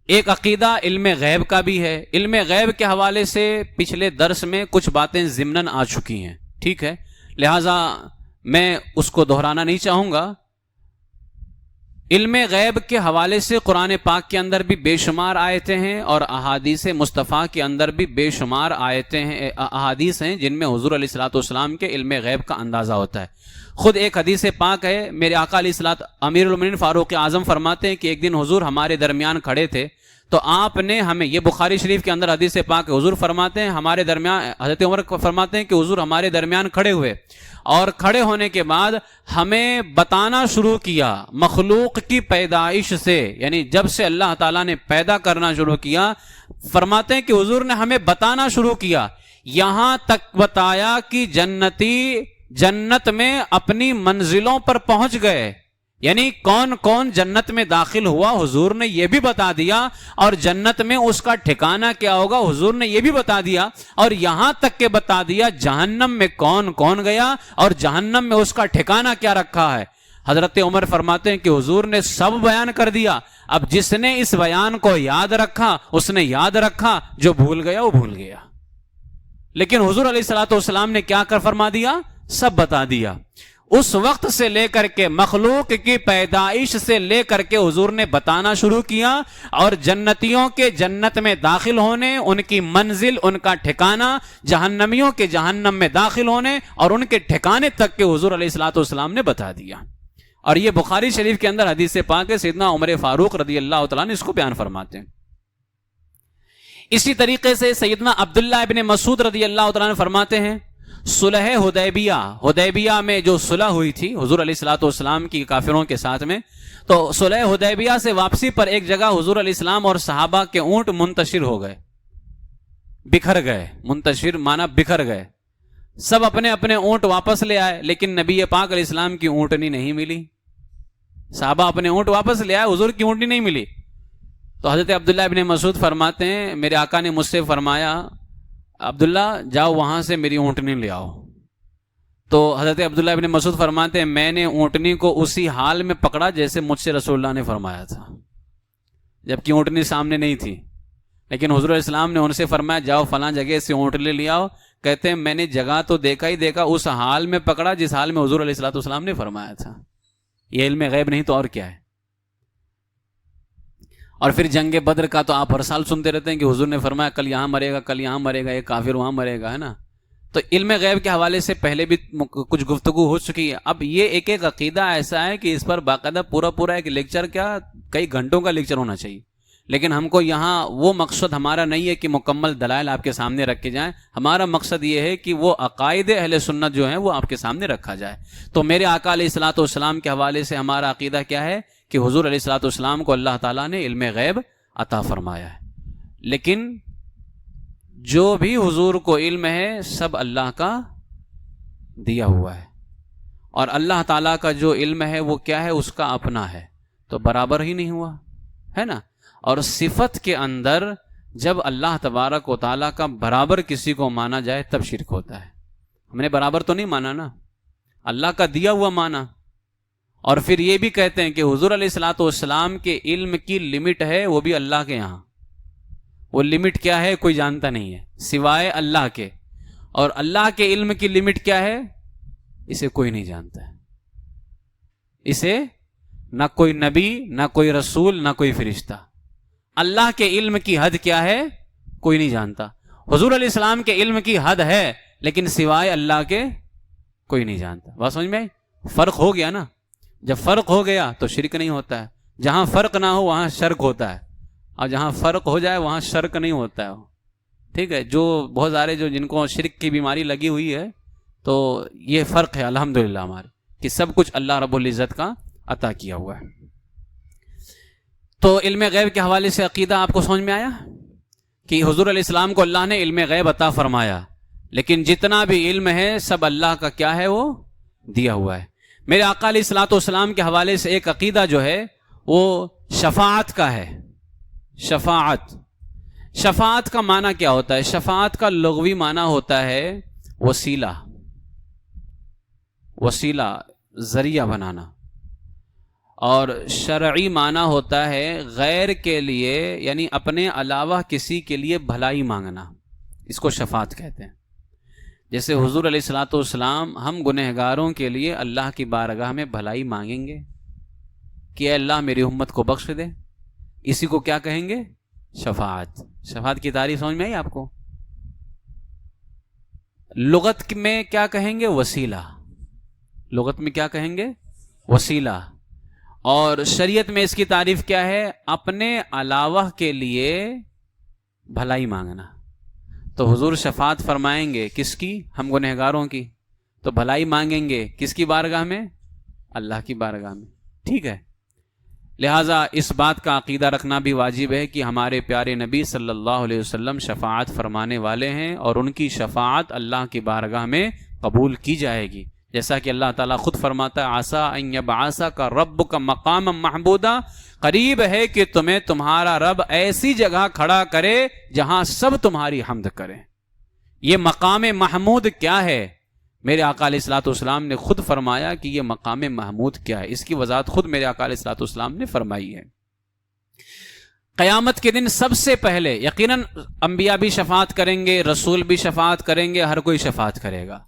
A: ایک عقیدہ علم غیب کا بھی ہے. علم غیب کے حوالے سے پچھلے درس میں کچھ باتیں ضمناً آ چکی ہیں، ٹھیک ہے، لہٰذا میں اس کو دہرانا نہیں چاہوں گا. علم غیب کے حوالے سے قرآن پاک کے اندر بھی بے شمار آیتیں ہیں اور احادیث مصطفیٰ کے اندر بھی بے شمار آیتیں ہیں، احادیث ہیں جن میں حضور علیہ الصلوۃ والسلام کے علم غیب کا اندازہ ہوتا ہے. خود ایک حدیث پاک ہے، میرے آقا علیہ الصلوۃ امیر المومنین فاروق اعظم فرماتے ہیں کہ ایک دن حضور ہمارے درمیان کھڑے تھے تو آپ نے ہمیں، یہ بخاری شریف کے اندر حدیث پاک ہے، حضور فرماتے ہیں ہمارے درمیان، حضرت عمر فرماتے ہیں کہ حضور ہمارے درمیان کھڑے ہوئے اور کھڑے ہونے کے بعد ہمیں بتانا شروع کیا مخلوق کی پیدائش سے، یعنی جب سے اللہ تعالیٰ نے پیدا کرنا شروع کیا، فرماتے ہیں کہ حضور نے ہمیں بتانا شروع کیا، یہاں تک بتایا کہ جنتی جنت میں اپنی منزلوں پر پہنچ گئے، یعنی کون کون جنت میں داخل ہوا حضور نے یہ بھی بتا دیا، اور جنت میں اس کا ٹھکانہ کیا ہوگا حضور نے یہ بھی بتا دیا، اور یہاں تک کہ بتا دیا جہنم میں کون کون گیا اور جہنم میں اس کا ٹھکانہ کیا رکھا ہے. حضرت عمر فرماتے ہیں کہ حضور نے سب بیان کر دیا، اب جس نے اس بیان کو یاد رکھا اس نے یاد رکھا، جو بھول گیا وہ بھول گیا. لیکن حضور علیہ الصلوۃ والسلام نے کیا کر فرما دیا؟ سب بتا دیا. اس وقت سے لے کر کے مخلوق کی پیدائش سے لے کر کے حضور نے بتانا شروع کیا، اور جنتیوں کے جنت میں داخل ہونے، ان کی منزل، ان کا ٹھکانہ، جہنمیوں کے جہنم میں داخل ہونے اور ان کے ٹھکانے تک کے حضور علیہ الصلوۃ والسلام نے بتا دیا. اور یہ بخاری شریف کے اندر حدیث پاک ہے، سیدنا عمر فاروق رضی اللہ تعالیٰ نے اس کو بیان فرماتے ہیں. اسی طریقے سے سیدنا عبداللہ ابن مسعود رضی اللہ تعالیٰ نے فرماتے ہیں، صلح حدیبیہ میں جو صلح ہوئی تھی حضور علیہ الصلوۃ والسلام کی کافروں کے ساتھ میں، تو صلح حدیبیہ سے واپسی پر ایک جگہ حضور علیہ السلام اور صحابہ کے اونٹ منتشر ہو گئے، بکھر گئے. منتشر مانا بکھر گئے. سب اپنے اپنے اونٹ واپس لے آئے، لیکن نبی پاک علیہ السلام کی اونٹنی نہیں ملی. صحابہ اپنے اونٹ واپس لے آئے، حضور کی اونٹنی نہیں ملی. تو حضرت عبداللہ ابن مسعود فرماتے ہیں میرے آقا نے مجھ سے فرمایا عبداللہ جاؤ وہاں سے میری اونٹنی لے آؤ. تو حضرت عبداللہ ابن مسعود فرماتے ہیں میں نے اونٹنی کو اسی حال میں پکڑا جیسے مجھ سے رسول اللہ نے فرمایا تھا، جبکہ اونٹنی سامنے نہیں تھی. لیکن حضور علیہ السلام نے ان سے فرمایا جاؤ فلاں جگہ سے اونٹنی لے آؤ. کہتے ہیں میں نے جگہ تو دیکھا ہی دیکھا، اس حال میں پکڑا جس حال میں حضور علیہ الصلوۃ والسلام نے فرمایا تھا. یہ علم غیب نہیں تو اور کیا ہے. اور پھر جنگ بدر کا تو آپ ہر سال سنتے رہتے ہیں کہ حضور نے فرمایا کل یہاں مرے گا، کل یہاں مرے گا، ایک کافر وہاں مرے گا، ہے نا. تو علم غیب کے حوالے سے پہلے بھی کچھ گفتگو ہو چکی ہے. اب یہ ایک ایک عقیدہ ایسا ہے کہ اس پر باقاعدہ پورا ایک لیکچر، کیا کئی گھنٹوں کا لیکچر ہونا چاہیے. لیکن ہم کو یہاں وہ مقصد ہمارا نہیں ہے کہ مکمل دلائل آپ کے سامنے رکھے جائیں. ہمارا مقصد یہ ہے کہ وہ عقائد اہل سنت جو ہیں وہ آپ کے سامنے رکھا جائے. تو میرے آقا علیہ الصلوۃ والسلام کے حوالے سے ہمارا عقیدہ کیا ہے کہ حضور علیہ الصلوۃ والسلام کو اللہ تعالیٰ نے علم غیب عطا فرمایا ہے. لیکن جو بھی حضور کو علم ہے سب اللہ کا دیا ہوا ہے، اور اللہ تعالیٰ کا جو علم ہے وہ کیا ہے؟ اس کا اپنا ہے، تو برابر ہی نہیں ہوا، ہے نا. اور صفت کے اندر جب اللہ تبارک و تعالیٰ کا برابر کسی کو مانا جائے تب شرک ہوتا ہے. ہم نے برابر تو نہیں مانا نا، اللہ کا دیا ہوا مانا. اور پھر یہ بھی کہتے ہیں کہ حضور علیہ الصلوۃ والسلام کے علم کی لمٹ ہے، وہ بھی اللہ کے یہاں. وہ لمٹ کیا ہے کوئی جانتا نہیں ہے سوائے اللہ کے، اور اللہ کے علم کی لمٹ کیا ہے اسے کوئی نہیں جانتا ہے. اسے نہ کوئی نبی، نہ کوئی رسول، نہ کوئی فرشتہ. اللہ کے علم کی حد کیا ہے کوئی نہیں جانتا. حضور علیہ السلام کے علم کی حد ہے لیکن سوائے اللہ کے کوئی نہیں جانتا. بات سمجھ میں فرق ہو گیا نا. جب فرق ہو گیا تو شرک نہیں ہوتا ہے. جہاں فرق نہ ہو وہاں شرک ہوتا ہے، اور جہاں فرق ہو جائے وہاں شرک نہیں ہوتا ہے. ٹھیک ہے، جو بہت سارے جن کو شرک کی بیماری لگی ہوئی ہے، تو یہ فرق ہے الحمدللہ ہمارے کہ سب کچھ اللہ رب العزت کا عطا کیا ہوا ہے. تو علم غیب کے حوالے سے عقیدہ آپ کو سمجھ میں آیا کہ حضور علیہ السلام کو اللہ نے علم غیب عطا فرمایا، لیکن جتنا بھی علم ہے سب اللہ کا کیا ہے، وہ دیا ہوا ہے. میرے آقا علیہ الصلوۃ والسلام کے حوالے سے ایک عقیدہ جو ہے وہ شفاعت کا ہے. شفاعت کا معنی کیا ہوتا ہے؟ شفاعت کا لغوی معنی ہوتا ہے وسیلہ، ذریعہ بنانا، اور شرعی معنی ہوتا ہے غیر کے لیے، یعنی اپنے علاوہ کسی کے لیے بھلائی مانگنا. اس کو شفاعت کہتے ہیں. جیسے حضور علیہ الصلوۃ والسلام ہم گنہگاروں کے لیے اللہ کی بارگاہ میں بھلائی مانگیں گے کہ اے اللہ میری امت کو بخش دے، اسی کو کیا کہیں گے؟ شفاعت. شفاعت کی تعریف سمجھ میں آئی آپ کو؟ لغت میں کیا کہیں گے؟ وسیلہ. لغت میں کیا کہیں گے؟ وسیلہ. اور شریعت میں اس کی تعریف کیا ہے؟ اپنے علاوہ کے لیے بھلائی مانگنا. تو حضور شفاعت فرمائیں گے کس کی؟ ہم گنہگاروں کی. تو بھلائی مانگیں گے کس کی بارگاہ میں؟ اللہ کی بارگاہ میں. ٹھیک ہے، لہٰذا اس بات کا عقیدہ رکھنا بھی واجب ہے کہ ہمارے پیارے نبی صلی اللہ علیہ وسلم شفاعت فرمانے والے ہیں، اور ان کی شفاعت اللہ کی بارگاہ میں قبول کی جائے گی. جیسا کہ اللہ تعالیٰ خود فرماتا ہے عسیٰ ان یبعثک ربک مقاما محمودا، قریب ہے کہ تمہیں تمہارا رب ایسی جگہ کھڑا کرے جہاں سب تمہاری حمد کریں. یہ مقام محمود کیا ہے؟ میرے آقا علیہ الصلوۃ والسلام نے خود فرمایا کہ یہ مقام محمود کیا ہے. اس کی وضاحت خود میرے آقا علیہ الصلوۃ والسلام نے فرمائی ہے. قیامت کے دن سب سے پہلے یقیناً انبیاء بھی شفاعت کریں گے، رسول بھی شفاعت کریں گے، ہر کوئی شفاعت کرے گا،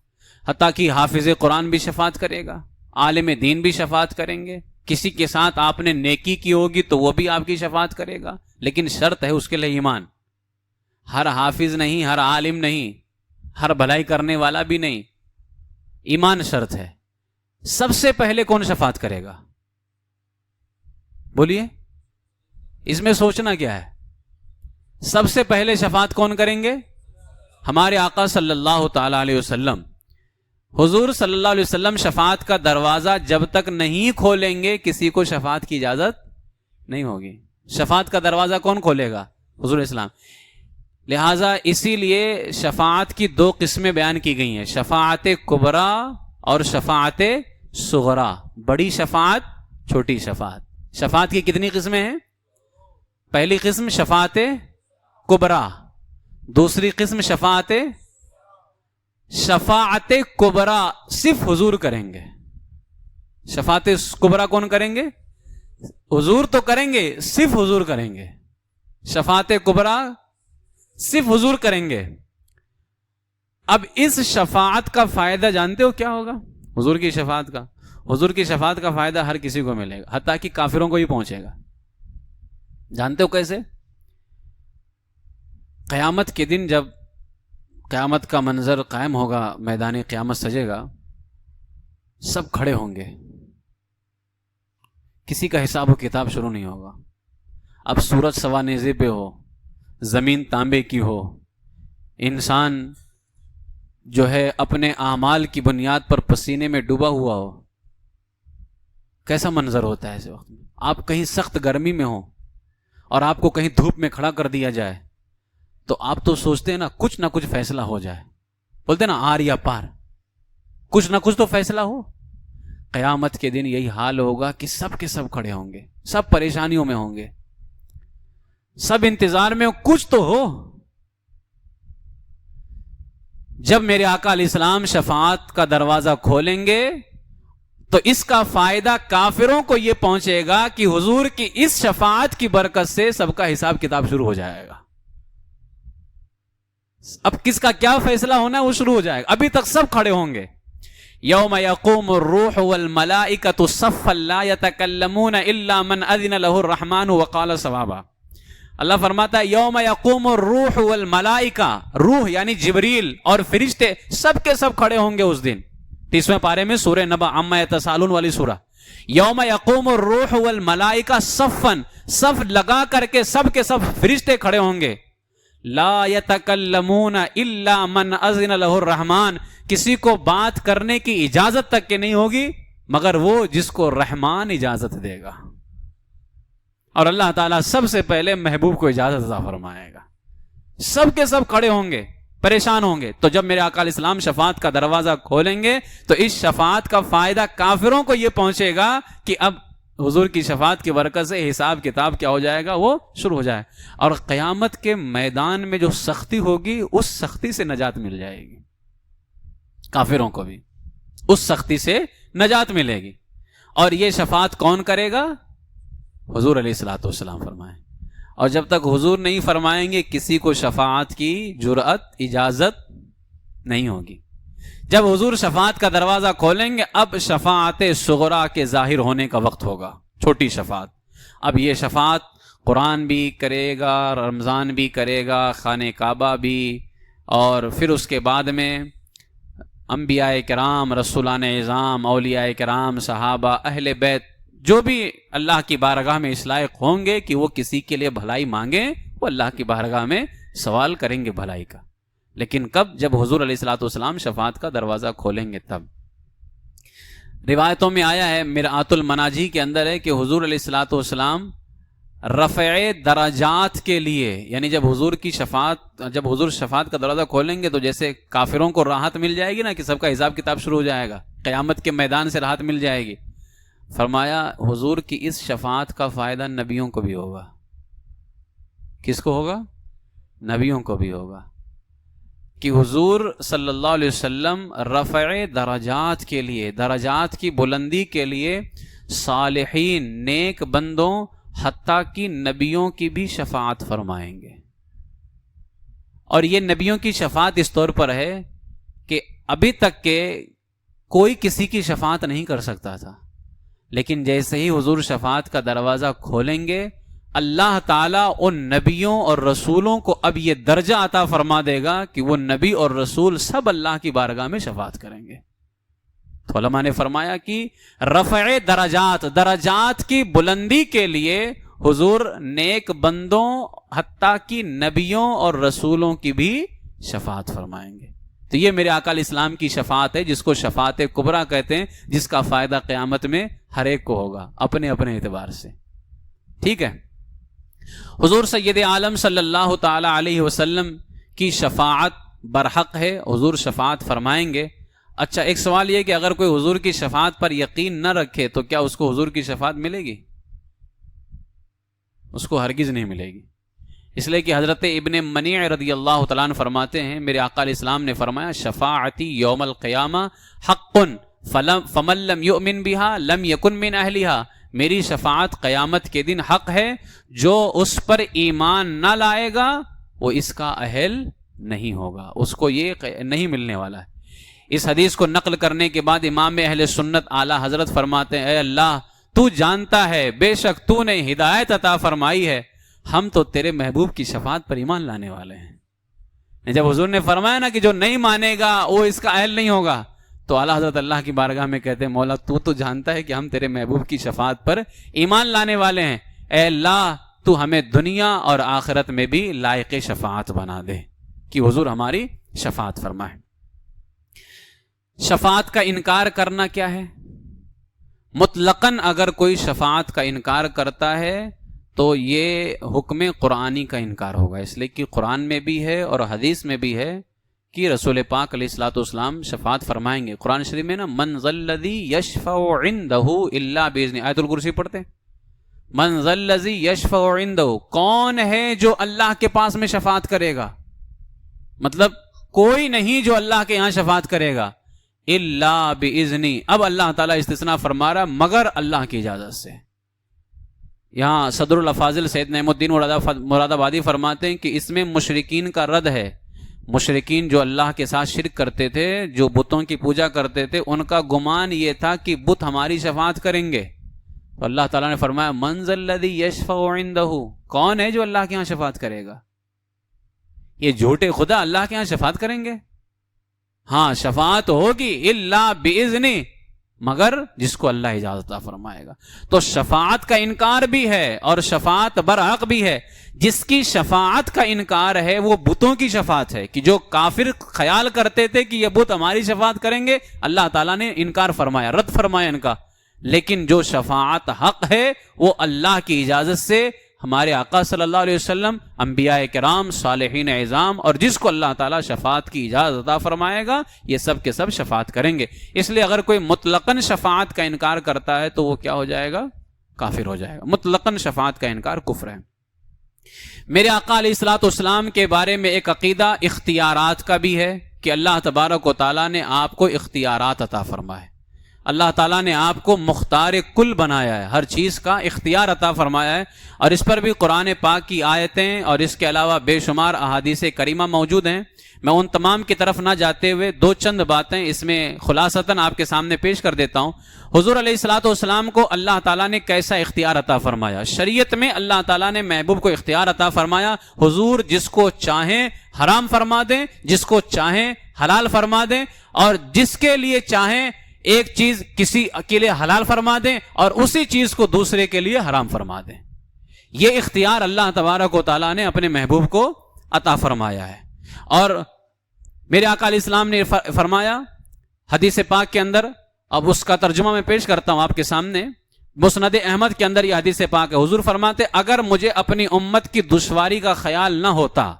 A: حتیٰ کہ حافظ قرآن بھی شفاعت کرے گا، عالم دین بھی شفاعت کریں گے. کسی کے ساتھ آپ نے نیکی کی ہوگی تو وہ بھی آپ کی شفاعت کرے گا، لیکن شرط ہے اس کے لیے ایمان. ہر حافظ نہیں، ہر عالم نہیں، ہر بھلائی کرنے والا بھی نہیں، ایمان شرط ہے. سب سے پہلے کون شفاعت کرے گا؟ بولیے، اس میں سوچنا کیا ہے؟ سب سے پہلے شفاعت کون کریں گے؟ ہمارے آقا صلی اللہ تعالی علیہ وسلم. حضور صلی اللہ علیہ وسلم شفاعت کا دروازہ جب تک نہیں کھولیں گے کسی کو شفاعت کی اجازت نہیں ہوگی. شفاعت کا دروازہ کون کھولے گا؟ حضور اسلام. لہٰذا اسی لیے شفاعت کی دو قسمیں بیان کی گئی ہیں، شفاعت کبریٰ اور شفاعت صغریٰ. بڑی شفاعت، چھوٹی شفاعت. شفاعت کی کتنی قسمیں ہیں؟ پہلی قسم شفاعت کبریٰ، دوسری قسم شفاعت کبریٰ صرف حضور کریں گے. شفاعت کبریٰ کون کریں گے؟ حضور تو کریں گے، صرف حضور کریں گے. شفاعت کبریٰ صرف حضور کریں گے. اب اس شفاعت کا فائدہ جانتے ہو کیا ہوگا؟ حضور کی شفاعت کا، حضور کی شفاعت کا فائدہ ہر کسی کو ملے گا، حتیٰ کہ کافروں کو ہی پہنچے گا. جانتے ہو کیسے؟ قیامت کے دن جب قیامت کا منظر قائم ہوگا، میدان قیامت سجے گا، سب کھڑے ہوں گے، کسی کا حساب و کتاب شروع نہیں ہوگا. اب سورج سوا نیزے پہ ہو، زمین تانبے کی ہو، انسان جو ہے اپنے اعمال کی بنیاد پر پسینے میں ڈوبا ہوا ہو، کیسا منظر ہوتا ہے اس وقت میں؟ آپ کہیں سخت گرمی میں ہو اور آپ کو کہیں دھوپ میں کھڑا کر دیا جائے تو آپ تو سوچتے ہیں نا کچھ نہ کچھ فیصلہ ہو جائے، بولتے نا آر یا پار، کچھ نہ کچھ تو فیصلہ ہو. قیامت کے دن یہی حال ہوگا کہ سب کے سب کھڑے ہوں گے، سب پریشانیوں میں ہوں گے، سب انتظار میں، کچھ تو ہو. جب میرے آقا علیہ السلام شفاعت کا دروازہ کھولیں گے تو اس کا فائدہ کافروں کو یہ پہنچے گا کہ حضور کی اس شفاعت کی برکت سے سب کا حساب کتاب شروع ہو جائے گا. اب کس کا کیا فیصلہ ہونا ہے وہ شروع ہو جائے گا. ابھی تک سب کھڑے ہوں گے. یوم یقوم الروح والملائکۃ صفا لا یتکلمون الا من اذن له الرحمن وقال صوابا. اللہ فرماتا ہے یوم یقوم الروح والملائکہ، روح یعنی جبریل اور فرشتے سب کے سب کھڑے ہوں گے اس دن. 30ویں پارے میں سورہ نبا عما یتساءلون والی سورہ. یوم یقوم الروح والملائکہ صفا، صف لگا کر کے سب کے سب فرشتے کھڑے ہوں گے. لا یتکلمون الا من اذن له الرحمن، کسی کو بات کرنے کی اجازت تک کہ نہیں ہوگی مگر وہ جس کو رحمان اجازت دے گا. اور اللہ تعالیٰ سب سے پہلے محبوب کو اجازت عطا فرمائے گا. سب کے سب کھڑے ہوں گے، پریشان ہوں گے. تو جب میرے آقا علیہ السلام شفاعت کا دروازہ کھولیں گے تو اس شفاعت کا فائدہ کافروں کو یہ پہنچے گا کہ اب حضور کی شفاعت کی برکت سے حساب کتاب کیا ہو جائے گا، وہ شروع ہو جائے. اور قیامت کے میدان میں جو سختی ہوگی اس سختی سے نجات مل جائے گی. کافروں کو بھی اس سختی سے نجات ملے گی. اور یہ شفاعت کون کرے گا؟ حضور علیہ الصلوۃ والسلام فرمائیں. اور جب تک حضور نہیں فرمائیں گے کسی کو شفاعت کی جرأت اجازت نہیں ہوگی. جب حضور شفاعت کا دروازہ کھولیں گے اب شفاعت صغرا کے ظاہر ہونے کا وقت ہوگا، چھوٹی شفاعت. اب یہ شفاعت قرآن بھی کرے گا، رمضان بھی کرے گا، خانہ کعبہ بھی، اور پھر اس کے بعد میں انبیاء کرام، رسولان اعظام، اولیاء کرام، صحابہ، اہل بیت، جو بھی اللہ کی بارگاہ میں اس لائق ہوں گے کہ وہ کسی کے لیے بھلائی مانگیں، وہ اللہ کی بارگاہ میں سوال کریں گے بھلائی کا. لیکن کب؟ جب حضور علیہ الصلوۃ والسلام شفاعت کا دروازہ کھولیں گے تب. روایتوں میں آیا ہے، مرآت المناجی کے اندر ہے کہ حضور علیہ الصلوۃ والسلام رفع درجات کے لیے، یعنی جب حضور شفاعت کا دروازہ کھولیں گے تو جیسے کافروں کو راحت مل جائے گی نا کہ سب کا حساب کتاب شروع ہو جائے گا، قیامت کے میدان سے راحت مل جائے گی. فرمایا حضور کی اس شفاعت کا فائدہ نبیوں کو بھی ہوگا. کس کو ہوگا؟ نبیوں کو بھی ہوگا. کہ حضور صلی اللہ علیہ وسلم رفع درجات کے لیے، درجات کی بلندی کے لیے صالحین، نیک بندوں، حتیٰ کہ نبیوں کی بھی شفاعت فرمائیں گے. اور یہ نبیوں کی شفاعت اس طور پر ہے کہ ابھی تک کے کوئی کسی کی شفاعت نہیں کر سکتا تھا، لیکن جیسے ہی حضور شفاعت کا دروازہ کھولیں گے اللہ تعالیٰ ان نبیوں اور رسولوں کو اب یہ درجہ عطا فرما دے گا کہ وہ نبی اور رسول سب اللہ کی بارگاہ میں شفاعت کریں گے. تو علماء نے فرمایا کہ رفع درجات، درجات کی بلندی کے لیے حضور نیک بندوں حتیٰ کہ نبیوں اور رسولوں کی بھی شفاعت فرمائیں گے. تو یہ میرے آقا علیہ السلام کی شفاعت ہے جس کو شفاعت کبریٰ کہتے ہیں، جس کا فائدہ قیامت میں ہر ایک کو ہوگا اپنے اپنے اعتبار سے. ٹھیک ہے. حضور سید عالم صلی اللہ تعالی علیہ وسلم کی شفاعت برحق ہے، حضور شفاعت فرمائیں گے. اچھا، ایک سوال یہ کہ اگر کوئی حضور کی شفاعت پر یقین نہ رکھے تو کیا اس کو حضور کی شفاعت ملے گی؟ اس کو ہرگز نہیں ملے گی. اس لیے کہ حضرت ابن منیع رضی اللہ تعالیٰ عنہ فرماتے ہیں، میرے آقا علیہ السلام نے فرمایا شفاعتی یوم القیامہ حق فمن لم یؤمن بها لم یکن من اہلها. میری شفاعت قیامت کے دن حق ہے، جو اس پر ایمان نہ لائے گا وہ اس کا اہل نہیں ہوگا، اس کو یہ نہیں ملنے والا ہے. اس حدیث کو نقل کرنے کے بعد امام اہل سنت اعلیٰ حضرت فرماتے ہیں، اے اللہ تو جانتا ہے، بے شک تو نے ہدایت عطا فرمائی ہے، ہم تو تیرے محبوب کی شفاعت پر ایمان لانے والے ہیں. جب حضور نے فرمایا نا کہ جو نہیں مانے گا وہ اس کا اہل نہیں ہوگا، تو اعلیٰ حضرت اللہ کی بارگاہ میں کہتے ہیں مولا تو جانتا ہے کہ ہم تیرے محبوب کی شفاعت پر ایمان لانے والے ہیں، اے اللہ تو ہمیں دنیا اور آخرت میں بھی لائق شفاعت بنا دے کہ حضور ہماری شفاعت فرمائے. شفاعت کا انکار کرنا کیا ہے؟ مطلقاً اگر کوئی شفاعت کا انکار کرتا ہے تو یہ حکم قرآنی کا انکار ہوگا، اس لیے کہ قرآن میں بھی ہے اور حدیث میں بھی ہے کہ رسول پاک علیہ الصلوۃ والسلام شفاعت فرمائیں گے. قرآن شریف میں نا من ذا الذی یشفع عندہ الا باذنہ، آیت الکرسی پڑھتے ہیں، من ذا الذی یشفع عندہ، کون ہے جو اللہ کے پاس میں شفاعت کرے گا، مطلب کوئی نہیں جو اللہ کے یہاں شفاعت کرے گا، الا باذنہ. اب اللہ تعالیٰ استثناء فرما رہا مگر اللہ کی اجازت سے. یہاں صدر الافاضل سید نعیم الدین مراد آبادی فرماتے ہیں کہ اس میں مشرکین کا رد ہے. مشرکین جو اللہ کے ساتھ شرک کرتے تھے، جو بتوں کی پوجا کرتے تھے، ان کا گمان یہ تھا کہ بت ہماری شفاعت کریں گے. تو اللہ تعالیٰ نے فرمایا من ذا الذی یشفع عندہ، کون ہے جو اللہ کے ہاں شفاعت کرے گا. یہ جھوٹے خدا اللہ کے ہاں شفاعت کریں گے؟ ہاں شفاعت ہوگی الا باذنہ، مگر جس کو اللہ اجازت عطا فرمائے گا۔ تو شفاعت کا انکار بھی ہے اور شفاعت برحق بھی ہے۔ جس کی شفاعت کا انکار ہے وہ بتوں کی شفاعت ہے، کہ جو کافر خیال کرتے تھے کہ یہ بت ہماری شفاعت کریں گے، اللہ تعالیٰ نے انکار فرمایا، رد فرمایا ان کا۔ لیکن جو شفاعت حق ہے وہ اللہ کی اجازت سے ہمارے آقا صلی اللہ علیہ وسلم، انبیاء کرام، صالحین اعظام، اور جس کو اللہ تعالیٰ شفاعت کی اجازت عطا فرمائے گا یہ سب کے سب شفاعت کریں گے۔ اس لیے اگر کوئی مطلقاً شفاعت کا انکار کرتا ہے تو وہ کیا ہو جائے گا؟ کافر ہو جائے گا۔ مطلقاً شفاعت کا انکار کفر ہے۔ میرے آقا علیہ الصلوۃ والسلام کے بارے میں ایک عقیدہ اختیارات کا بھی ہے کہ اللہ تبارک و تعالیٰ نے آپ کو اختیارات عطا فرمائے۔ اللہ تعالیٰ نے آپ کو مختار کل بنایا ہے، ہر چیز کا اختیار عطا فرمایا ہے، اور اس پر بھی قرآن پاک کی آیتیں اور اس کے علاوہ بے شمار احادیث کریمہ موجود ہیں۔ میں ان تمام کی طرف نہ جاتے ہوئے دو چند باتیں اس میں خلاصتاً آپ کے سامنے پیش کر دیتا ہوں۔ حضور علیہ الصلوۃ والسلام کو اللہ تعالیٰ نے کیسا اختیار عطا فرمایا؟ شریعت میں اللہ تعالیٰ نے محبوب کو اختیار عطا فرمایا، حضور جس کو چاہیں حرام فرما دیں، جس کو چاہیں حلال فرما دیں، اور جس کے لیے چاہیں ایک چیز کسی کے لیے حلال فرما دیں اور اسی چیز کو دوسرے کے لیے حرام فرما دیں۔ یہ اختیار اللہ تبارک و تعالیٰ نے اپنے محبوب کو عطا فرمایا ہے۔ اور میرے آقا علیہ السلام نے فرمایا حدیث پاک کے اندر، اب اس کا ترجمہ میں پیش کرتا ہوں آپ کے سامنے، مسند احمد کے اندر یہ حدیث پاک ہے۔ حضور فرماتے اگر مجھے اپنی امت کی دشواری کا خیال نہ ہوتا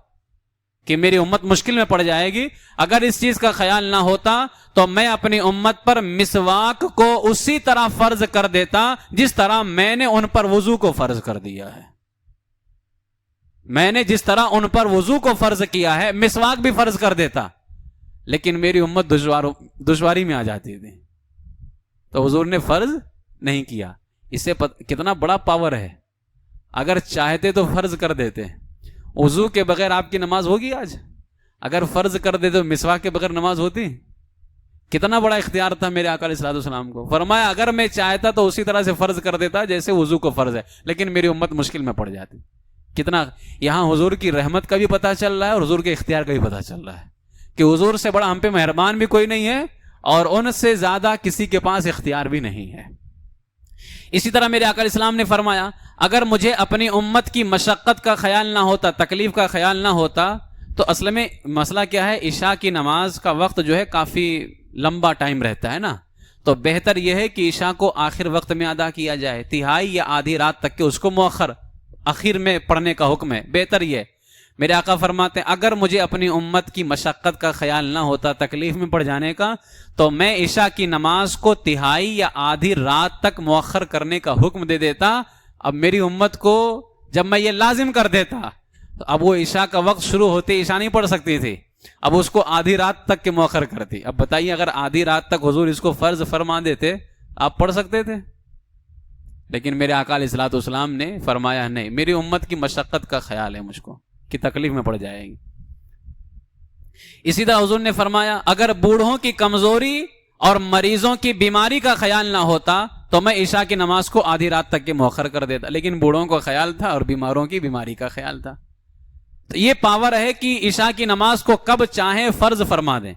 A: کہ میری امت مشکل میں پڑ جائے گی، اگر اس چیز کا خیال نہ ہوتا تو میں اپنی امت پر مسواک کو اسی طرح فرض کر دیتا جس طرح میں نے ان پر وضو کو فرض کر دیا ہے۔ میں نے جس طرح ان پر وضو کو فرض کیا ہے مسواک بھی فرض کر دیتا، لیکن میری امت دشواری میں آ جاتی تھی تو حضور نے فرض نہیں کیا۔ اسے کتنا بڑا پاور ہے، اگر چاہتے تو فرض کر دیتے۔ وضو کے بغیر آپ کی نماز ہوگی آج؟ اگر فرض کر دے تو مسواک کے بغیر نماز ہوتی؟ کتنا بڑا اختیار تھا میرے آقا علیہ الصلوۃ والسلام کو۔ فرمایا اگر میں چاہتا تو اسی طرح سے فرض کر دیتا جیسے وضو کو فرض ہے، لیکن میری امت مشکل میں پڑ جاتی۔ کتنا یہاں حضور کی رحمت کا بھی پتہ چل رہا ہے اور حضور کے اختیار کا بھی پتہ چل رہا ہے کہ حضور سے بڑا ہم پہ مہربان بھی کوئی نہیں ہے اور ان سے زیادہ کسی کے پاس اختیار بھی نہیں ہے۔ اسی طرح میرے آقا علیہ السلام نے فرمایا اگر مجھے اپنی امت کی مشقت کا خیال نہ ہوتا، تکلیف کا خیال نہ ہوتا، تو اصل میں مسئلہ کیا ہے، عشاء کی نماز کا وقت جو ہے کافی لمبا ٹائم رہتا ہے نا، تو بہتر یہ ہے کہ عشاء کو آخر وقت میں ادا کیا جائے، تہائی یا آدھی رات تک کے اس کو مؤخر اخیر میں پڑھنے کا حکم ہے، بہتر یہ۔ میرے آقا فرماتے ہیں اگر مجھے اپنی امت کی مشقت کا خیال نہ ہوتا، تکلیف میں پڑ جانے کا، تو میں عشاء کی نماز کو تہائی یا آدھی رات تک مؤخر کرنے کا حکم دے دیتا۔ اب میری امت کو جب میں یہ لازم کر دیتا تو اب وہ عشاء کا وقت شروع ہوتے عشاء نہیں پڑھ سکتی تھی، اب اس کو آدھی رات تک کے مؤخر کرتی۔ اب بتائیے اگر آدھی رات تک حضور اس کو فرض فرما دیتے آپ پڑھ سکتے تھے؟ لیکن میرے آقا علیہ الصلوۃ والسلام نے فرمایا نہیں، میری امت کی مشقت کا خیال ہے مجھ کو کہ تکلیف میں پڑ جائے گی۔ اسی طرح حضور نے فرمایا اگر بوڑھوں کی کمزوری اور مریضوں کی بیماری کا خیال نہ ہوتا تو میں عشاء کی نماز کو آدھی رات تک کے مؤخر کر دیتا، لیکن بوڑھوں کا خیال تھا اور بیماروں کی بیماری کا خیال تھا۔ تو یہ پاور ہے کہ عشاء کی نماز کو کب چاہیں فرض فرما دیں۔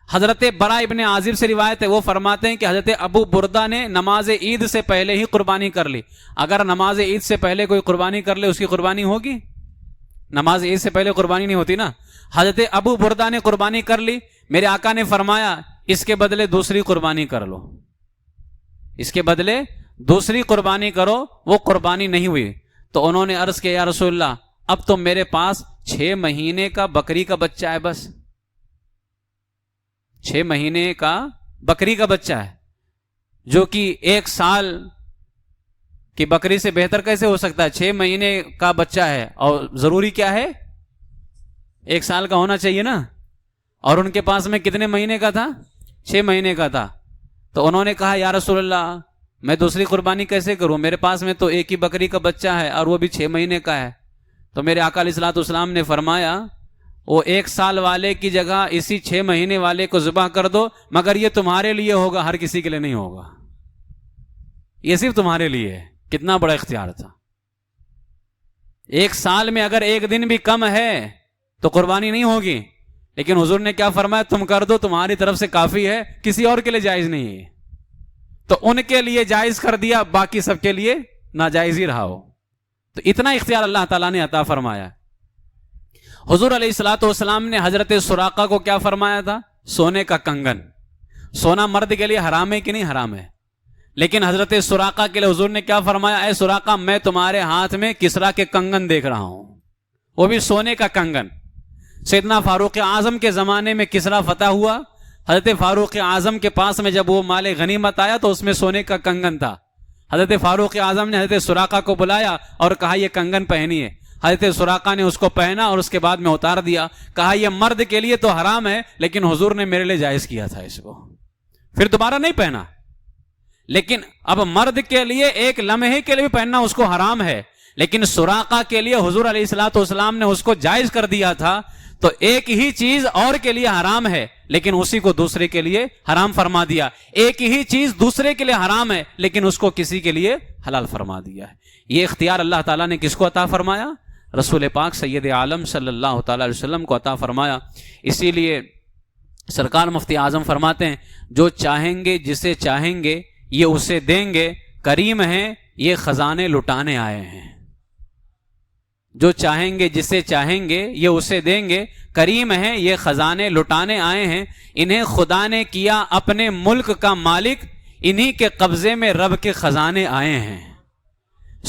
A: حضرت براء ابن عازب سے روایت ہے، وہ فرماتے ہیں کہ حضرت ابو بردہ نے نماز عید سے پہلے ہی قربانی کر لی۔ اگر نماز عید سے پہلے کوئی قربانی کر لے اس کی قربانی ہوگی؟ نماز عید سے پہلے قربانی نہیں ہوتی نا۔ حضرت ابو بردہ نے قربانی کر لی، میرے آقا نے فرمایا اس کے بدلے دوسری قربانی کر لو، اس کے بدلے دوسری قربانی کرو۔ وہ قربانی نہیں ہوئی تو انہوں نے عرض کیا یا رسول اللہ اب تو میرے پاس 6 مہینے کا بکری کا بچہ ہے، بس 6 مہینے کا بکری کا بچہ ہے، جو کہ 1 سال کی بکری سے بہتر کیسے ہو سکتا ہے؟ 6 مہینے کا بچہ ہے اور ضروری کیا ہے 1 سال کا ہونا چاہیے نا، اور ان کے پاس میں کتنے مہینے کا تھا؟ 6 مہینے کا تھا۔ تو انہوں نے کہا یا رسول اللہ میں دوسری قربانی کیسے کروں، میرے پاس میں تو ایک ہی بکری کا بچہ ہے اور وہ بھی 6 مہینے کا ہے۔ تو میرے آقا علیہ الصلوۃ والسلام نے فرمایا وہ 1 سال والے کی جگہ اسی 6 مہینے والے کو ذبح کر دو، مگر یہ تمہارے لیے ہوگا، ہر کسی کے لیے نہیں ہوگا، یہ صرف تمہارے لیے ہے۔ کتنا بڑا اختیار تھا۔ 1 سال میں اگر 1 دن بھی کم ہے تو قربانی نہیں ہوگی، لیکن حضور نے کیا فرمایا تم کر دو، تمہاری طرف سے کافی ہے، کسی اور کے لیے جائز نہیں ہے۔ تو ان کے لیے جائز کر دیا، باقی سب کے لیے ناجائز ہی رہا ہو. تو اتنا اختیار اللہ تعالیٰ نے عطا فرمایا. حضور علیہ الصلوۃ والسلام نے حضرت سراقہ کو کیا فرمایا تھا؟ سونے کا کنگن. سونا مرد کے لیے حرام ہے کہ نہیں حرام ہے؟ لیکن حضرت سراقہ کے لیے حضور نے کیا فرمایا؟ اے سراقہ، میں تمہارے ہاتھ میں کسرا کے کنگن دیکھ رہا ہوں، وہ بھی سونے کا کنگن. سیدنا فاروق اعظم کے زمانے میں کسرا فتح ہوا. حضرت فاروق اعظم کے پاس میں جب وہ مال غنیمت آیا تو اس میں سونے کا کنگن تھا. حضرت فاروق اعظم نے حضرت سراقہ کو بلایا اور کہا یہ کنگن پہنیے. حضرت سراقہ نے اس کو پہنا اور اس کے بعد میں اتار دیا. کہا یہ مرد کے لیے تو حرام ہے لیکن حضور نے میرے لیے جائز کیا تھا اس کو. پھر دوبارہ نہیں پہنا. لیکن اب مرد کے لیے ایک لمحے کے لیے بھی پہننا اس کو حرام ہے، لیکن سراقہ کے لیے حضور علیہ الصلوۃ والسلام نے اس کو جائز کر دیا تھا. تو ایک ہی چیز اور کے لیے حرام ہے لیکن اسی کو دوسرے کے لیے حرام فرما دیا. ایک ہی چیز دوسرے کے لیے حرام ہے لیکن اس کو کسی کے لیے حلال فرما دیا ہے. یہ اختیار اللہ تعالیٰ نے کس کو عطا فرمایا؟ رسول پاک سید عالم صلی اللہ تعالی علیہ وسلم کو عطا فرمایا. اسی لیے سرکار مفتی اعظم فرماتے ہیں جو چاہیں گے جسے چاہیں گے یہ اسے دیں گے، کریم ہیں یہ خزانے لٹانے آئے ہیں. جو چاہیں گے جسے چاہیں گے یہ اسے دیں گے، کریم ہیں یہ خزانے لٹانے آئے ہیں. انہیں خدا نے کیا اپنے ملک کا مالک، انہی کے قبضے میں رب کے خزانے آئے ہیں.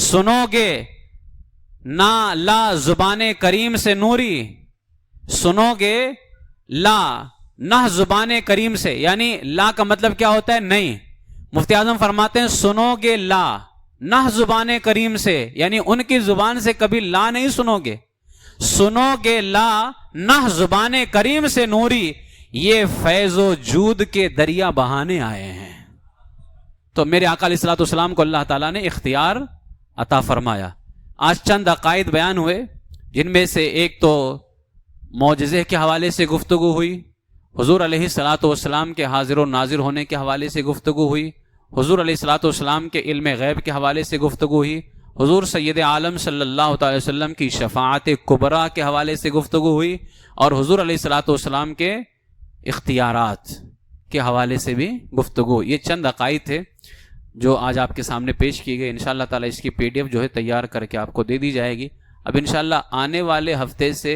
A: سنو گے نا لا زبان کریم سے نوری، سنو گے لا نہ زبان کریم سے، یعنی لا کا مطلب کیا ہوتا ہے؟ نہیں. مفتی اعظم فرماتے ہیں سنو گے لا نہ زبان کریم سے، یعنی ان کی زبان سے کبھی لا نہیں سنو گے. سنو گے لا نہ زبان کریم سے نوری، یہ فیض و جود کے دریا بہانے آئے ہیں. تو میرے آقا علیہ الصلوۃ والسلام کو اللہ تعالیٰ نے اختیار عطا فرمایا. آج چند عقائد بیان ہوئے جن میں سے ایک تو معجزے کے حوالے سے گفتگو ہوئی، حضور علیہ الصلوۃ والسلام کے حاضر و ناظر ہونے کے حوالے سے گفتگو ہوئی، حضور علیہ الصلوۃ والسلام کے علم غیب کے حوالے سے گفتگو ہوئی، حضور سید عالم صلی اللہ تعالی وسلم کی شفاعت کبریٰ کے حوالے سے گفتگو ہوئی، اور حضور علیہ الصلوۃ والسلام کے اختیارات کے حوالے سے بھی گفتگو. یہ چند عقائد تھے جو آج آپ کے سامنے پیش کی گئی. انشاءاللہ تعالی اس کی PDF جو ہے تیار کر کے آپ کو دے دی جائے گی. اب انشاءاللہ آنے والے ہفتے سے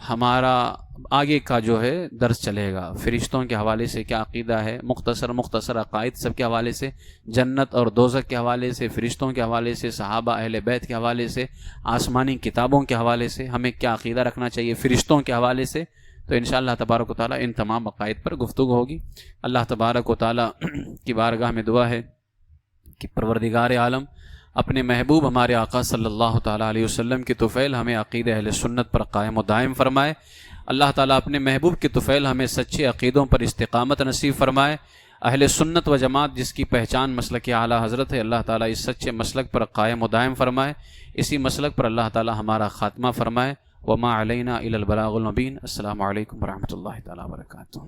A: ہمارا آگے کا جو ہے درس چلے گا. فرشتوں کے حوالے سے کیا عقیدہ ہے، مختصر عقائد سب کے حوالے سے، جنت اور دوزخ کے حوالے سے، فرشتوں کے حوالے سے، صحابہ اہل بیت کے حوالے سے، آسمانی کتابوں کے حوالے سے ہمیں کیا عقیدہ رکھنا چاہیے، فرشتوں کے حوالے سے. تو انشاءاللہ تبارک و تعالیٰ ان تمام عقائد پر گفتگو ہوگی. اللہ تبارک و تعالیٰ کی بارگاہ میں دعا ہے کہ پروردگار عالم اپنے محبوب ہمارے آقا صلی اللہ تعالیٰ علیہ وسلم کی طفیل ہمیں عقید اہل سنت پر قائم و دائم فرمائے. اللہ تعالیٰ اپنے محبوب کی طفیل ہمیں سچے عقیدوں پر استقامت نصیب فرمائے. اہل سنت و جماعت جس کی پہچان مسلک اعلیٰ حضرت ہے، اللہ تعالیٰ اس سچے مسلک پر قائم و دائم فرمائے. اسی مسلک پر اللہ تعالیٰ ہمارا خاتمہ فرمائے. وما علینا الا البلاغ المبین. السلام علیکم ورحمۃ اللہ تعالیٰ وبرکاتہ.